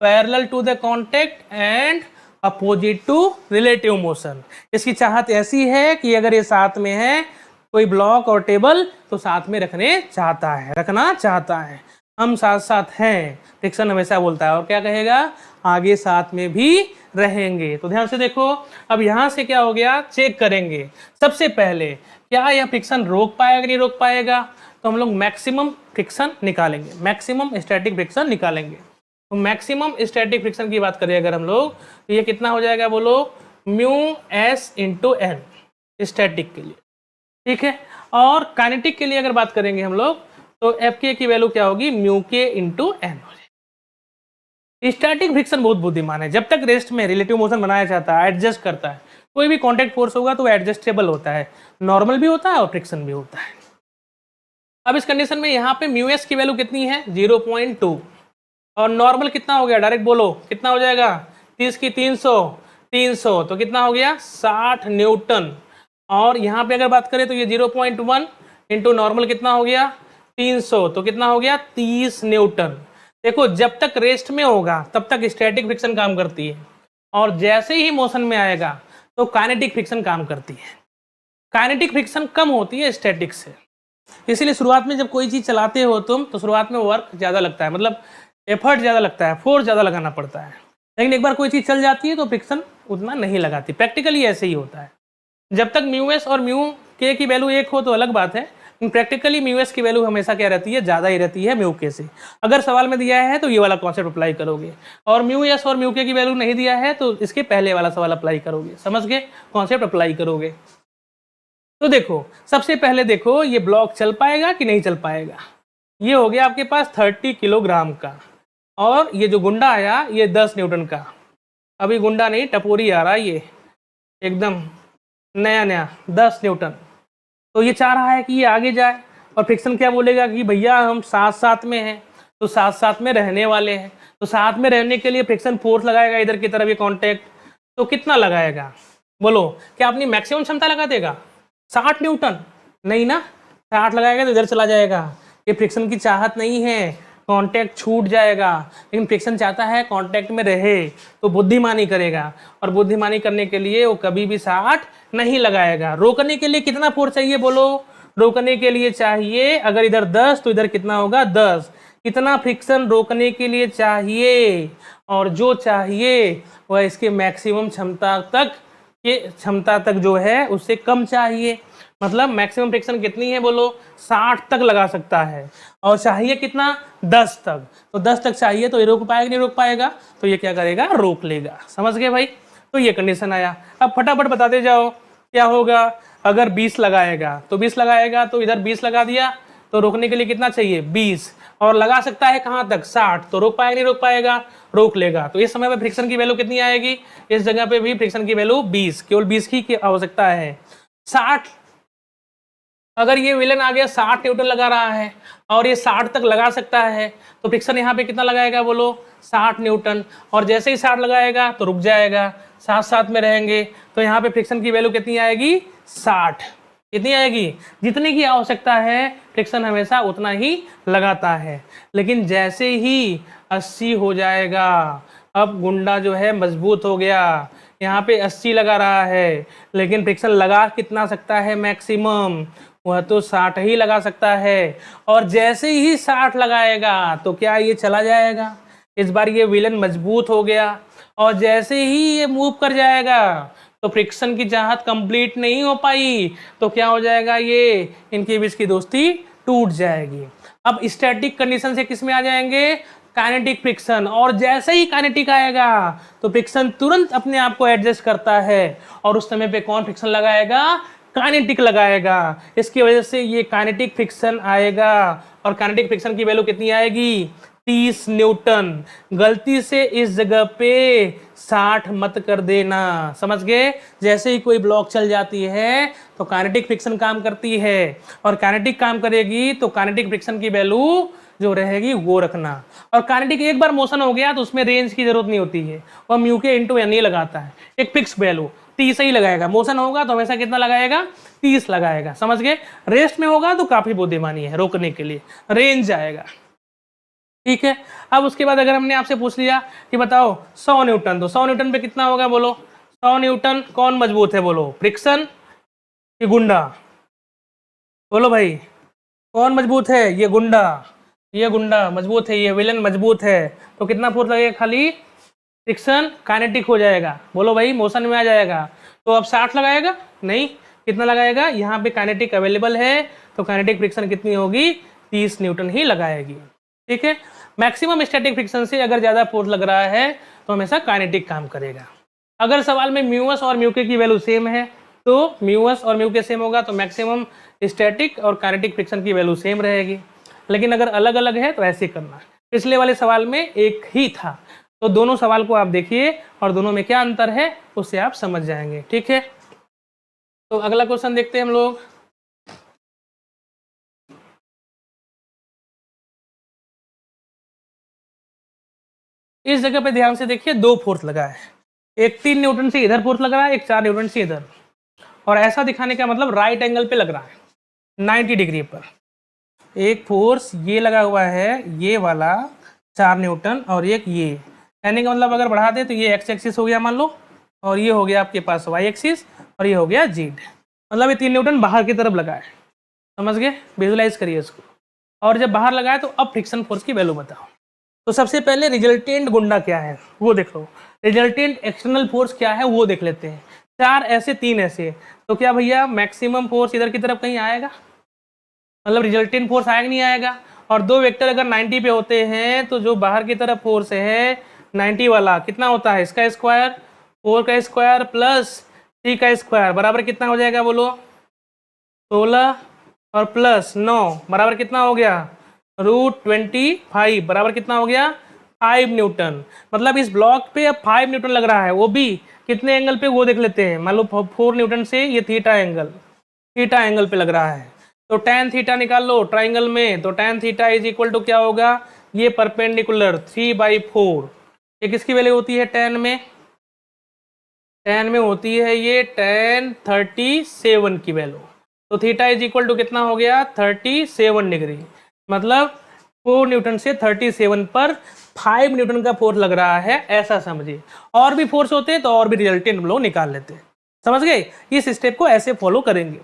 parallel to the contact and opposite to relative motion. इसकी चाहत ऐसी है कि अगर ये साथ में है, कोई ब्लॉक और टेबल, तो साथ में रखने चाहता है, रखना चाहता है, हम साथ साथ हैं, फ्रिक्शन हमेशा बोलता है, और क्या कहेगा, आगे साथ में भी रहेंगे। तो ध्यान से देखो, अब यहां से क्या हो गया, चेक करेंगे सबसे पहले क्या यह फ्रिक्शन रोक पाएगा नहीं रोक पाएगा, तो हम लोग मैक्सिमम फ्रिक्शन निकालेंगे, मैक्सिमम स्टैटिक फ्रिक्शन निकालेंगे। तो मैक्सिमम स्टैटिक फ्रिक्शन की बात करें अगर हम लोग, तो ये कितना हो जाएगा बोलो, mu S into N static के लिए, ठीक है। और काइनेटिक के लिए अगर बात करेंगे हम लोग, तो एफ के की वैल्यू क्या होगी, म्यू के इंटू एन हो जाएगी। स्टैटिक फ्रिक्शन बहुत बुद्धिमान है, जब तक रेस्ट में रिलेटिव मोशन बनाया जाता है, एडजस्ट करता है, कोई भी कॉन्टैक्ट फोर्स होगा तो एडजस्टेबल होता है, नॉर्मल भी होता है और फ्रिक्शन भी होता है। अब इस कंडीशन में यहाँ पे म्यू एस की वैल्यू कितनी है, 0.2, और नॉर्मल कितना हो गया, डायरेक्ट बोलो कितना हो जाएगा, 30 की 300 तो कितना हो गया, 60 न्यूटन। और यहाँ पे अगर बात करें तो ये 0.1 इंटू नॉर्मल कितना हो गया, 300, तो कितना हो गया, 30 न्यूटन। देखो जब तक रेस्ट में होगा तब तक स्टैटिक फ्रिक्शन काम करती है, और जैसे ही मोशन में आएगा तो काइनेटिक फ्रिक्शन काम करती है। काइनेटिक फ्रिक्शन कम होती है स्टैटिक से, इसीलिए शुरुआत में जब कोई चीज़ चलाते हो तुम, तो शुरुआत में वर्क ज़्यादा लगता है, मतलब एफर्ट ज़्यादा लगता है, फोर्स ज़्यादा लगाना पड़ता है। लेकिन एक बार कोई चीज़ चल जाती है तो फ्रिक्शन उतना नहीं लगाती, प्रैक्टिकली ऐसे ही होता है। जब तक म्यू एस और म्यू के की वैल्यू एक हो तो अलग बात है, प्रैक्टिकली म्यू एस की वैल्यू हमेशा क्या रहती है, ज़्यादा ही रहती है म्यू के से। अगर सवाल में दिया है तो ये वाला कॉन्सेप्ट अप्लाई करोगे, और म्यू एस और म्यू के की वैल्यू नहीं दिया है तो इसके पहले वाला सवाल अप्लाई करोगे, समझ गए, कॉन्सेप्ट अप्लाई करोगे। तो देखो सबसे पहले देखो ये ब्लॉक चल पाएगा कि नहीं चल पाएगा। ये हो गया आपके पास 30 किलोग्राम का, और ये जो गुंडा आया ये 10 न्यूटन का। अभी गुंडा नहीं, टपोरी आ रहा है, ये एकदम नया नया 10 न्यूटन। तो ये चाह रहा है कि ये आगे जाए, और फ्रिक्शन क्या बोलेगा कि भैया हम साथ साथ में हैं, तो साथ साथ में रहने वाले हैं, तो साथ में रहने के लिए फ्रिक्शन फोर्स लगाएगा इधर की तरफ ये कांटेक्ट। तो कितना लगाएगा बोलो, क्या अपनी मैक्सिमम क्षमता लगा देगा 60 न्यूटन? नहीं ना, 60 लगाएगा तो इधर चला जाएगा। ये फ्रिक्शन की चाहत नहीं है, कांटेक्ट छूट जाएगा, लेकिन फ्रिक्शन चाहता है कांटेक्ट में रहे, तो बुद्धिमानी करेगा, और बुद्धिमानी करने के लिए वो कभी भी 60 नहीं लगाएगा। रोकने के लिए कितना फोर्स चाहिए बोलो, रोकने के लिए चाहिए अगर इधर 10 तो इधर कितना होगा 10। कितना फ्रिक्शन रोकने के लिए चाहिए, और जो चाहिए वह इसके मैक्सिमम क्षमता तक जो है उससे कम चाहिए। मतलब मैक्सिमम फ्रिक्शन कितनी है बोलो, 60 तक लगा सकता है, और चाहिए कितना 10 तक। तो 10 तक चाहिए, तो ये रोक पाएगा नहीं रोक पाएगा, तो ये क्या करेगा रोक लेगा। समझ गए भाई? तो ये कंडीशन आया। अब फटाफट बताते जाओ क्या होगा। अगर 20 लगाएगा तो 20 लगाएगा, तो इधर 20 लगा दिया, तो रोकने के लिए कितना चाहिए 20, और लगा सकता है कहां तक 60, तो रोक पाएगा नहीं रोक पाएगा, रोक लेगा। तो इस समय पे फ्रिक्शन की वैल्यू कितनी आएगी, इस जगह पे भी फ्रिक्शन की वैल्यू 20, केवल 20 की आवश्यकता है। 60, अगर ये विलन आ गया 60 न्यूटन लगा रहा है और ये 60 तक लगा सकता है, तो फ्रिक्शन यहाँ पे कितना लगाएगा बोलो 60 न्यूटन, और जैसे ही 60 लगाएगा तो रुक जाएगा, साथ साथ में रहेंगे, तो यहाँ पे फ्रिक्शन की वैल्यू कितनी आएगी 60। कितनी आएगी, जितने की आवश्यकता है फ्रिक्शन हमेशा उतना ही लगाता है। लेकिन जैसे ही 80 हो जाएगा, अब गुंडा जो है मजबूत हो गया, यहाँ पे 80 लगा रहा है, लेकिन फ्रिक्शन लगा कितना सकता है मैक्सिमम, वह तो 60 ही लगा सकता है। और जैसे ही 60 लगाएगा तो क्या ये चला जाएगा, इस बार ये विलन मजबूत हो गया, और जैसे ही ये मूव कर जाएगा तो फ्रिक्शन की चाहत कंप्लीट नहीं हो पाई, तो क्या हो जाएगा, ये इनके बीच की दोस्ती टूट जाएगी। अब स्टैटिक कंडीशन से किस में आ जाएंगे, काइनेटिक फ्रिक्शन, और जैसे ही काइनेटिक आएगा तो फ्रिक्शन तुरंत अपने आप को एडजस्ट करता है, और उस समय पे कौन फ्रिक्शन लगाएगा, काइनेटिक लगाएगा। इसकी वजह से ये काइनेटिक फ्रिक्शन आएगा, और काइनेटिक फ्रिक्शन की वैल्यू कितनी आएगी 30 न्यूटन। गलती से इस जगह पे 60 मत कर देना, समझ गए? जैसे ही कोई ब्लॉक चल जाती है तो काइनेटिक फ्रिक्शन काम करती है, और काइनेटिक काम करेगी तो काइनेटिक फ्रिक्शन की वैल्यू जो रहेगी वो रखना। और काइनेटिक एक बार मोशन हो गया तो उसमें रेंज की जरूरत नहीं होती है, वह म्यू के इंटू एन ही लगाता है, एक फिक्स वैल्यू 30 ही लगाएगा। मोशन होगा तो हमेशा कितना लगाएगा 30 लगाएगा, समझ गए? रेस्ट में होगा तो काफी बुद्धिमानी है, रोकने के लिए रेंज आएगा। ठीक है, अब उसके बाद अगर हमने आपसे पूछ लिया कि बताओ 100 न्यूटन, तो 100 न्यूटन पे कितना होगा बोलो, 100 न्यूटन कौन मजबूत है बोलो, फ्रिक्शन कि गुंडा? बोलो भाई कौन मजबूत है, ये गुंडा, ये गुंडा मजबूत है, ये विलन मजबूत है, तो कितना फोर्स लगेगा, खाली फ्रिक्शन काइनेटिक हो जाएगा। बोलो भाई मोशन में आ जाएगा, तो अब 60 लगाएगा नहीं, कितना लगाएगा, यहाँ पे काइनेटिक अवेलेबल है, तो काइनेटिक फ्रिक्शन कितनी होगी 30 न्यूटन ही लगाएगी। ठीक है, मैक्सिमम स्टैटिक फ्रिक्शन से अगर ज़्यादा फोर्स लग रहा है तो हमेशा काइनेटिक काम करेगा। अगर सवाल में म्यूएस और म्यू के की वैल्यू सेम है, तो म्यूएस और म्यू के सेम होगा तो मैक्सिमम स्टैटिक और काइनेटिक फ्रिक्शन की वैल्यू सेम रहेगी। लेकिन अगर अलग अलग है तो ऐसे करना। पिछले वाले सवाल में एक ही था, तो दोनों सवाल को आप देखिए और दोनों में क्या अंतर है उससे आप समझ जाएंगे। ठीक है, तो अगला क्वेश्चन देखते हैं हम लोग। इस जगह पे ध्यान से देखिए, दो फोर्स लगा है, एक 3 न्यूटन से इधर फोर्स लग रहा है, एक 4 न्यूटन से इधर, और ऐसा दिखाने का मतलब राइट एंगल पे लग रहा है 90 डिग्री पर। एक फोर्स ये लगा हुआ है, ये वाला 4 न्यूटन, और एक ये, कहने का मतलब अगर बढ़ा दे तो ये एक्स एक्सिस हो गया मान लो, और ये हो गया आपके पास वाई एक्सिस, और ये हो गया जेड। मतलब ये 3 न्यूटन बाहर की तरफ लगा है, समझ गए? विजुलाइज करिए इसको। और जब बाहर लगाए तो अब फ्रिक्शन फोर्स की वैल्यू बताओ। तो सबसे पहले रिजल्टेंट गुंडा क्या है वो देख लो, रिजल्टेंट एक्सटर्नल फोर्स क्या है वो देख लेते हैं। 4 ऐसे 3 ऐसे, तो क्या भैया मैक्सिमम फोर्स इधर की तरफ कहीं आएगा, मतलब रिजल्टेंट फोर्स आएगा नहीं आएगा? और दो वेक्टर अगर 90 पे होते हैं तो जो बाहर की तरफ फोर्स है 90 वाला कितना होता है, इसका स्क्वायर, 4 का स्क्वायर प्लस 3 का स्क्वायर बराबर कितना हो जाएगा बोलो, 16 और प्लस 9 बराबर कितना हो गया, √25 बराबर कितना हो गया 5 न्यूटन, मतलब इस ब्लॉक पे अब 5 न्यूटन लग रहा है, वो भी कितने एंगल पे वो देख लेते हैं। मान लो 4 न्यूटन से ये थीटा एंगल पे लग रहा है, तो tan थीटा निकाल लो ट्राइंगल में, तो tan theta is equal to क्या होगा, ये परपेंडिकुलर 3/4। ये किसकी वैल्यू होती है tan में, tan में होती है ये tan 37 की वैल्यू। तो थीटा इज इक्वल टू कितना हो गया 37 डिग्री, मतलब 4 न्यूटन से 37 पर 5 न्यूटन का फोर्स लग रहा है, ऐसा समझिए। और भी फोर्स होते तो और भी रिजल्टेंट हम लोग निकाल लेते, समझ गए। इस स्टेप को ऐसे फॉलो करेंगे।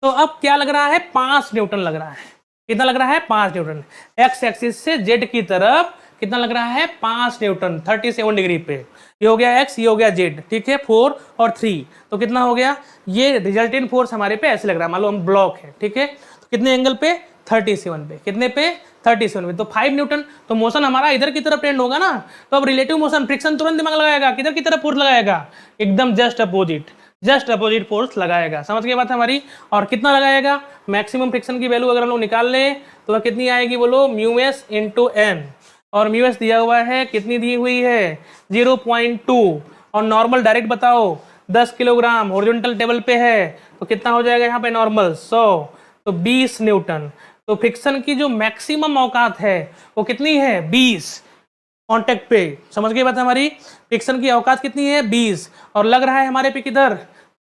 तो अब क्या लग रहा है, 5 न्यूटन लग रहा है। कितना लग रहा है, 5 न्यूटन। एक्स एक्सिस से जेड की तरफ कितना लग रहा है, 5 न्यूटन 37 डिग्री पे। ये हो गया एक्स, ये हो गया जेड, ठीक है, 4 और 3, तो कितना हो गया, ये रिजल्टेंट फोर्स हमारे पे ऐसे लग रहा है। मान लो हम ब्लॉक है, ठीक है, तो कितने एंगल पे, 37 पे, कितने पे, 37 पे, तो 5 न्यूटन। तो मोशन हमारा इधर की तरफ टेंड होगा ना, तो अब रिलेटिव मोशन, फ्रिक्शन तुरंत दिमाग लगाएगा, किधर की तरफ फोर्स लगाएगा, एकदम जस्ट अपोजिट फोर्स लगाएगा। समझ गए बात हमारी। और कितना लगाएगा, मैक्सिमम फ्रिक्शन की वैल्यू अगर हम लोग निकाल ले तो कितनी आएगी बोलो, म्यू एस इंटू एन, और म्यू एस दिया हुआ है, कितनी दी हुई है 0.2, और नॉर्मल डायरेक्ट बताओ 10 किलोग्राम हॉरिजॉन्टल टेबल पे है, तो कितना हो जाएगा यहाँ पे नॉर्मल 100, तो 20 न्यूटन। तो फ्रिक्शन की जो मैक्सिमम औकात है वो कितनी है, 20 कांटेक्ट पे। समझ गए बात हमारी, फ्रिक्शन की औकात कितनी है 20, और लग रहा है हमारे पे किधर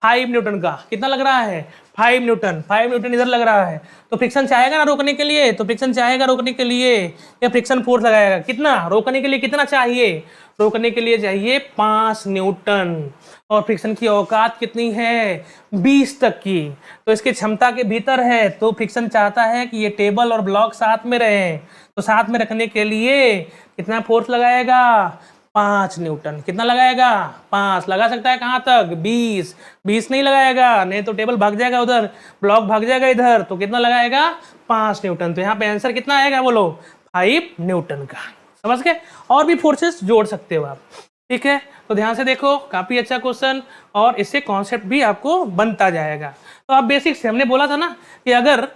5 न्यूटन का, कितना लग रहा है 5 न्यूटन, 5 न्यूटन इधर लग रहा है। तो फ्रिक्शन चाहेगा ना रोकने के लिए, तो फ्रिक्शन चाहेगा रोकने के लिए या फ्रिक्शन फोर्स लगाएगा, कितना रोकने के लिए कितना चाहिए, रोकने के लिए चाहिए 5 न्यूटन, और फ्रिक्शन की औकात कितनी है 20 तक की, तो इसकी क्षमता के भीतर है। तो फ्रिक्शन चाहता है कि ये टेबल और ब्लॉक साथ में रहे, तो साथ में रखने के लिए कितना फोर्स लगाएगा, 5 न्यूटन। कितना लगाएगा, 5 लगा सकता है, कहाँ तक 20 नहीं लगाएगा, नहीं तो टेबल भाग जाएगा उधर, ब्लॉक भाग जाएगा इधर, तो कितना लगाएगा 5 न्यूटन। तो यहाँ पे आंसर कितना आएगा बोलो, 5 न्यूटन का। समझ गए। और भी फोर्सेस जोड़ सकते हो आप, ठीक है। तो ध्यान से देखो, काफी अच्छा क्वेश्चन, और इससे कॉन्सेप्ट भी आपको बनता जाएगा। तो आप बेसिक से हमने बोला था ना कि अगर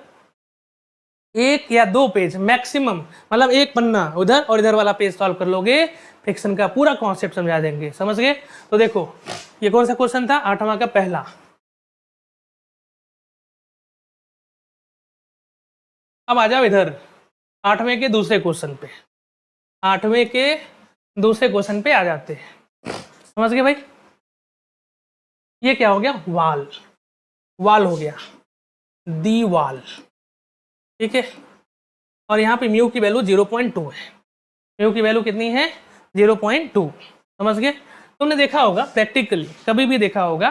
1 या 2 पेज मैक्सिमम, मतलब एक पन्ना उधर और इधर वाला पेज सॉल्व कर लोगे, फ्रिक्शन का पूरा कॉन्सेप्ट समझा देंगे। समझ गए। तो देखो ये कौन सा क्वेश्चन था, 8वां का पहला। अब आ जाओ इधर 8वें के दूसरे क्वेश्चन पे, 8वें के दूसरे क्वेश्चन पे आ जाते हैं। समझ गए भाई। ये क्या हो गया, वाल हो गया, दीवाल, ठीक है। और यहाँ पे म्यू की वैल्यू 0.2 है, म्यू की वैल्यू कितनी है 0.2। समझ गए। तुमने देखा होगा प्रैक्टिकली, कभी भी देखा होगा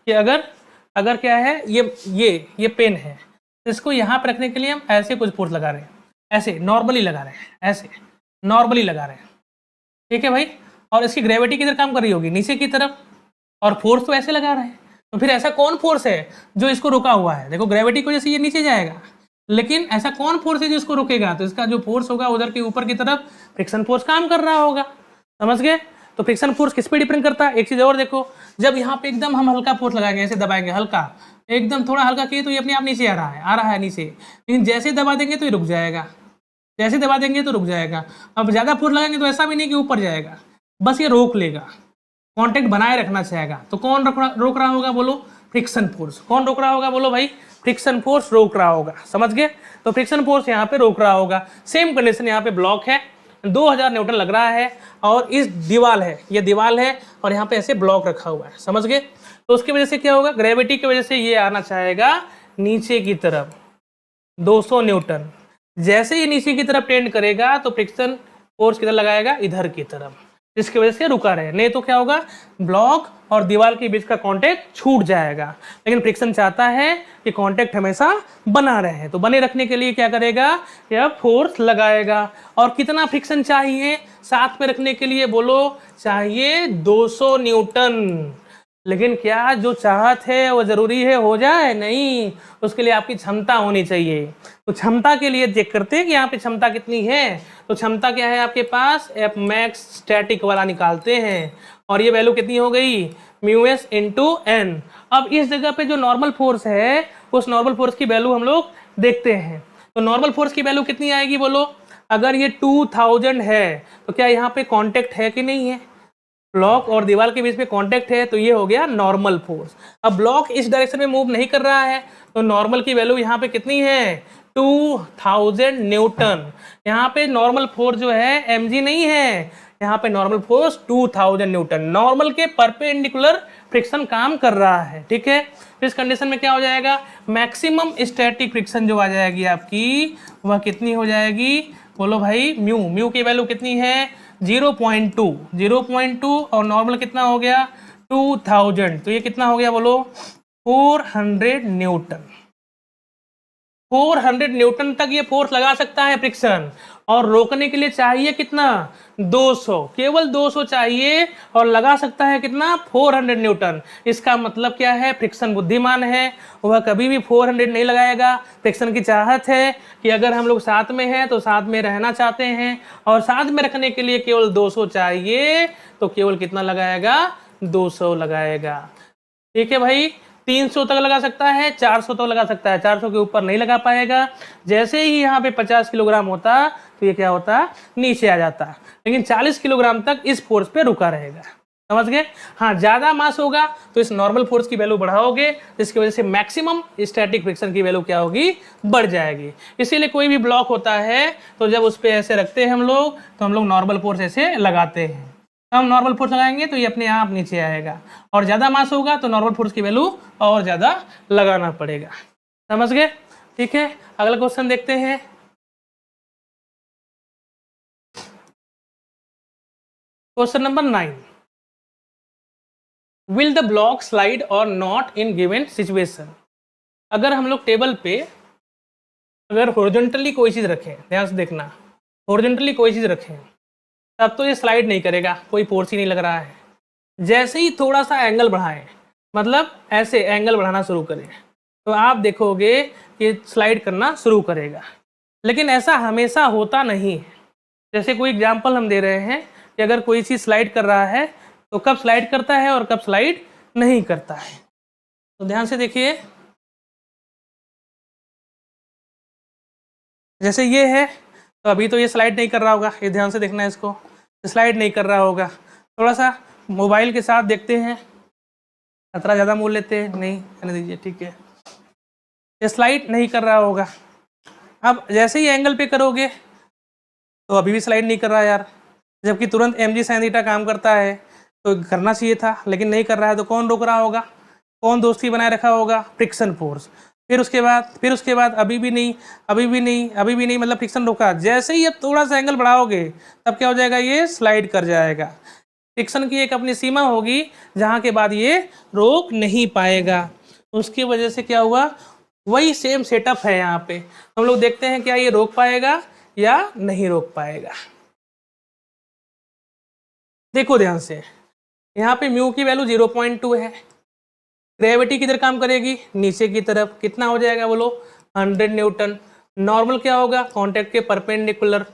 कि अगर क्या है, ये पेन है, इसको यहाँ पे रखने के लिए हम ऐसे कुछ फोर्स लगा रहे हैं, ऐसे नॉर्मली लगा रहे हैं, ऐसे नॉर्मली लगा रहे हैं, ठीक है भाई। और इसकी ग्रेविटी किधर काम कर रही होगी, नीचे की तरफ, और फोर्स तो ऐसे लगा रहे हैं। तो फिर ऐसा कौन फोर्स है जो इसको रुका हुआ है, देखो ग्रेविटी की वजह से ये नीचे जाएगा, लेकिन ऐसा कौन फोर्स है जो इसको रुकेगा, तो इसका जो फोर्स होगा उधर के ऊपर की तरफ फ्रिक्शन फोर्स काम कर रहा होगा। समझ गए। तो फ्रिक्शन फोर्स किस पे डिपेंड करता है, एक चीज और देखो, जब यहाँ पे एकदम हम हल्का फोर्स लगाएंगे, ऐसे दबाएंगे हल्का, एकदम थोड़ा हल्का किए तो ये अपने आप नीचे आ रहा है नीचे, लेकिन जैसे दबा देंगे तो ये रुक जाएगा, जैसे दबा देंगे तो रुक जाएगा। अब ज्यादा फोर्स लगाएंगे तो ऐसा भी नहीं कि ऊपर जाएगा, बस ये रोक लेगा, कांटेक्ट बनाए रखना चाहेगा। तो कौन रोक रहा होगा बोलो, फ्रिक्शन फोर्स। कौन रोक रहा होगा बोलो भाई, फ्रिक्शन फोर्स रोक रहा होगा। समझ गए। तो फ्रिक्शन फोर्स यहाँ पे रोक रहा होगा। सेम कंडीशन यहाँ पे ब्लॉक है, 2000 न्यूटन लग रहा है, और इस दीवाल है, ये दीवाल है, और यहाँ पे ऐसे ब्लॉक रखा हुआ है। समझ गए। तो उसकी वजह से क्या होगा, ग्रेविटी की वजह से ये आना चाहेगा नीचे की तरफ 200 न्यूटन। जैसे ये नीचे की तरफ टेंड करेगा तो फ्रिक्शन फोर्स किधर लगाएगा, इधर की तरफ, जिसकी वजह से रुका रहे, नहीं तो क्या होगा, ब्लॉक और दीवार के बीच का कांटेक्ट छूट जाएगा। लेकिन फ्रिक्शन चाहता है कि कांटेक्ट हमेशा बना रहे, तो बने रखने के लिए क्या करेगा, यह फोर्स लगाएगा। और कितना फ्रिक्शन चाहिए साथ में रखने के लिए बोलो, चाहिए 200 न्यूटन। लेकिन क्या जो चाहत है वो जरूरी है हो जाए, नहीं, उसके लिए आपकी क्षमता होनी चाहिए। तो क्षमता के लिए चेक करते हैं कि यहाँ पे क्षमता कितनी है। तो क्षमता क्या है आपके पास, एफ मैक्स स्टैटिक वाला निकालते हैं, और ये वैल्यू कितनी हो गई, म्यू एस इंटू एन। अब इस जगह पे जो नॉर्मल फोर्स है, उस नॉर्मल फोर्स की वैल्यू हम लोग देखते हैं। तो नॉर्मल फोर्स की वैल्यू कितनी आएगी बोलो, अगर ये 2000 है तो क्या यहाँ पे कांटेक्ट है कि नहीं है? ब्लॉक और दीवार के बीच में कांटेक्ट है तो ये हो गया नॉर्मल फोर्स। अब ब्लॉक इस डायरेक्शन में मूव नहीं कर रहा है तो नॉर्मल की वैल्यू यहाँ पे कितनी है? 2000 न्यूटन। यहाँ पे नॉर्मल फोर्स जो है mg नहीं है, यहाँ पे नॉर्मल फोर्स 2000 न्यूटन, नॉर्मल के परपेंडिकुलर फ्रिक्शन काम कर रहा है। ठीक है, इस कंडीशन में क्या हो जाएगा? मैक्सिमम स्टैटिक फ्रिक्शन जो आ जाएगी आपकी वह कितनी हो जाएगी? बोलो भाई, म्यू। म्यू की वैल्यू कितनी है? 0.2। 0.2 और नॉर्मल कितना हो गया? 2000। तो ये कितना हो गया बोलो? 400 न्यूटन। 400 न्यूटन तक ये फोर्स लगा सकता है फ्रिक्शन, और रोकने के लिए चाहिए कितना? 200, केवल 200 चाहिए, और लगा सकता है कितना? 400 न्यूटन। इसका मतलब क्या है? फ्रिक्शन बुद्धिमान है, वह कभी भी 400 नहीं लगाएगा। फ्रिक्शन की चाहत है कि अगर हम लोग साथ में हैं तो साथ में रहना चाहते हैं, और साथ में रखने के लिए केवल 200 चाहिए, तो केवल कितना लगाएगा? 200 लगाएगा। ठीक है भाई, 300 तक लगा सकता है, 400 तक लगा सकता है, 400 के ऊपर नहीं लगा पाएगा। जैसे ही यहाँ पे 50 किलोग्राम होता तो ये क्या होता? नीचे आ जाता, लेकिन 40 किलोग्राम तक इस फोर्स पे रुका रहेगा। समझ गए? हाँ, ज्यादा मास होगा तो इस नॉर्मल फोर्स की वैल्यू बढ़ाओगे, जिसकी वजह से मैक्सिमम स्टैटिक फ्रिक्शन की वैल्यू क्या होगी? बढ़ जाएगी। इसीलिए कोई भी ब्लॉक होता है तो जब उस पर ऐसे रखते हैं हम लोग, तो हम लोग नॉर्मल फोर्स ऐसे लगाते हैं। हम नॉर्मल फोर्स लगाएंगे तो ये अपने आप नीचे आएगा, और ज्यादा मास होगा तो नॉर्मल फोर्स की वैल्यू और ज्यादा लगाना पड़ेगा। समझ गए? ठीक है, अगला क्वेश्चन देखते हैं। Question number 9, will the block slide और नॉट इन गिवन सिचुएशन? अगर हम लोग टेबल पे अगर हॉरिजॉन्टली कोई चीज रखें, ध्यान से देखना, हॉरिजॉन्टली कोई चीज रखें तब तो ये स्लाइड नहीं करेगा, कोई फोर्स ही नहीं लग रहा है। जैसे ही थोड़ा सा एंगल बढ़ाएं, मतलब ऐसे एंगल बढ़ाना शुरू करें, तो आप देखोगे कि स्लाइड करना शुरू करेगा। लेकिन ऐसा हमेशा होता नहीं है। जैसे कोई एग्जांपल हम दे रहे हैं कि अगर कोई चीज़ स्लाइड कर रहा है तो कब स्लाइड करता है और कब स्लाइड नहीं करता है। तो ध्यान से देखिए, जैसे ये है तो अभी तो ये स्लाइड नहीं कर रहा होगा, ये ध्यान से देखना है, इसको स्लाइड नहीं कर रहा होगा। थोड़ा सा मोबाइल के साथ देखते हैं, खतरा ज़्यादा मोल लेते हैं, नहीं रहने दीजिए, ठीक है। ये स्लाइड नहीं कर रहा होगा। अब जैसे ही एंगल पे करोगे तो अभी भी स्लाइड नहीं कर रहा यार, जबकि तुरंत mg sin थीटा काम करता है तो करना चाहिए था, लेकिन नहीं कर रहा है। तो कौन रोक रहा होगा? कौन दोस्ती बनाए रखा होगा? Friction force. फिर उसके बाद अभी भी नहीं, मतलब फ्रिक्शन रोका। जैसे ही अब थोड़ा सा एंगल बढ़ाओगे तब क्या हो जाएगा? ये स्लाइड कर जाएगा। फ्रिक्शन की एक अपनी सीमा होगी जहाँ के बाद ये रोक नहीं पाएगा। उसकी वजह से क्या हुआ? वही सेम सेटअप है यहाँ पे। हम लोग देखते हैं क्या ये रोक पाएगा या नहीं रोक पाएगा। देखो ध्यान से, यहाँ पे म्यू की वैल्यू 0.2 है। ग्रेविटी किधर काम करेगी? नीचे की तरफ। कितना हो जाएगा बोलो? 100 न्यूटन। नॉर्मल क्या होगा? कॉन्टैक्ट के परपेंडिकुलर।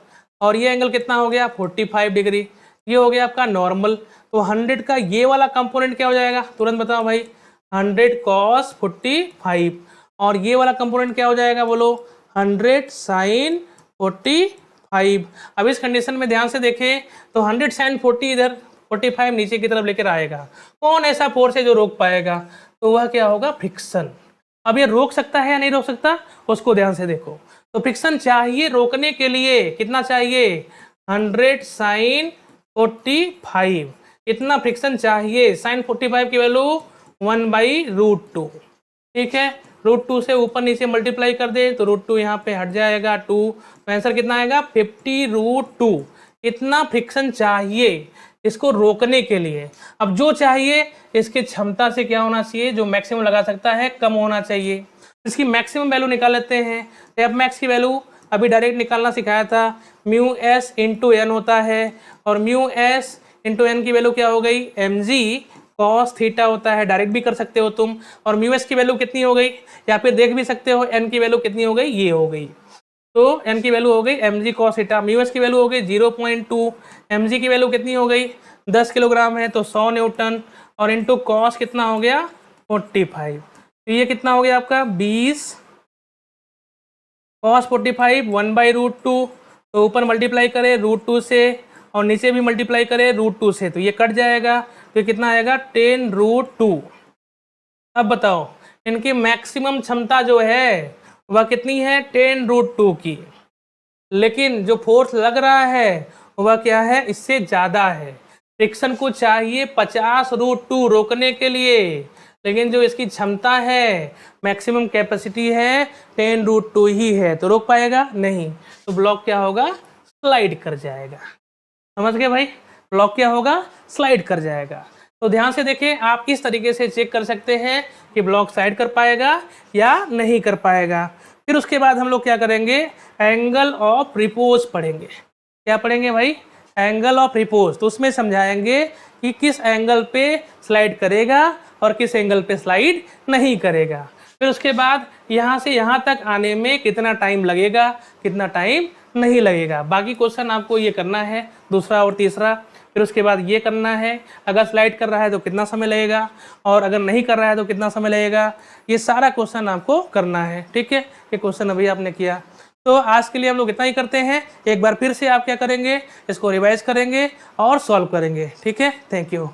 और ये एंगल कितना हो गया? 45 डिग्री। ये हो गया आपका नॉर्मल। तो 100 का ये वाला कंपोनेंट क्या हो जाएगा? तुरंत बताओ भाई। 100 cos 45। और ये वाला कंपोनेंट क्या हो जाएगा बोलो? 100 sin 45। अब इस कंडीशन में ध्यान से देखें तो 100 sin 40 इधर, 45 नीचे की तरफ लेकर आएगा। कौन ऐसा फोर्स है जो रोक पाएगा? तो वह क्या होगा? फ्रिक्शन। अब ये रोक सकता है या नहीं रोक सकता, उसको ध्यान से देखो। तो फ्रिक्शन चाहिए रोकने के लिए, कितना चाहिए? 100 sin 45। इतना फ्रिक्शन चाहिए। sin 45 की वैल्यू 1/√2। ठीक है, √2 से ऊपर नीचे मल्टीप्लाई कर दे तो √2 यहाँ पे हट जाएगा 2। तो आंसर कितना आएगा? 50√2। इतना फ्रिक्शन चाहिए इसको रोकने के लिए। अब जो चाहिए इसकी क्षमता से क्या होना चाहिए? जो मैक्सिमम लगा सकता है कम होना चाहिए। इसकी मैक्सिमम वैल्यू निकाल लेते हैं। तो एफ मैक्स की वैल्यू अभी डायरेक्ट निकालना सिखाया था, म्यू एस इंटू एन होता है। और म्यू एस इंटू एन की वैल्यू क्या हो गई? mg cos थीटा होता है, डायरेक्ट भी कर सकते हो तुम। और म्यू एस की वैल्यू कितनी हो गई, या फिर देख भी सकते हो एन की वैल्यू कितनी हो गई, ये हो गई। तो एन की वैल्यू हो गई mg cos theta. Mu S की वैल्यू हो गई 0.2। mg की वैल्यू कितनी हो गई? 10 किलोग्राम है तो 100 न्यूटन। और इंटू कॉस कितना हो गया? 45। तो ये कितना हो गया आपका? 20 cos 45 1/√2। तो ऊपर मल्टीप्लाई करें √2 से और नीचे भी मल्टीप्लाई करें √2 से, तो ये कट जाएगा, तो कितना आएगा 10√2। अब बताओ इनकी मैक्सिमम क्षमता जो है वह कितनी है 10√2 की, लेकिन जो फोर्स लग रहा है वह क्या है इससे ज़्यादा है। फ्रिक्शन को चाहिए 50√2 रोकने के लिए, लेकिन जो इसकी क्षमता है मैक्सिमम कैपेसिटी है 10√2 ही है, तो रोक पाएगा नहीं, तो ब्लॉक क्या होगा स्लाइड कर जाएगा। समझ गए भाई, ब्लॉक क्या होगा स्लाइड कर जाएगा। तो ध्यान से देखें, आप इस तरीके से चेक कर सकते हैं कि ब्लॉक स्लाइड कर पाएगा या नहीं कर पाएगा। फिर उसके बाद हम लोग क्या करेंगे एंगल ऑफ रिपोज पढ़ेंगे। क्या पढ़ेंगे भाई एंगल ऑफ रिपोज, तो उसमें समझाएंगे कि किस एंगल पे स्लाइड करेगा और किस एंगल पे स्लाइड नहीं करेगा। फिर उसके बाद यहाँ से यहाँ तक आने में कितना टाइम लगेगा कितना टाइम नहीं लगेगा। बाकी क्वेश्चन आपको ये करना है दूसरा और तीसरा। फिर उसके बाद ये करना है अगर स्लाइड कर रहा है तो कितना समय लगेगा और अगर नहीं कर रहा है तो कितना समय लगेगा, ये सारा क्वेश्चन आपको करना है। ठीक है, ये क्वेश्चन अभी आपने किया। तो आज के लिए हम लोग इतना ही करते हैं। एक बार फिर से आप क्या करेंगे इसको रिवाइज करेंगे और सॉल्व करेंगे। ठीक है, थैंक यू।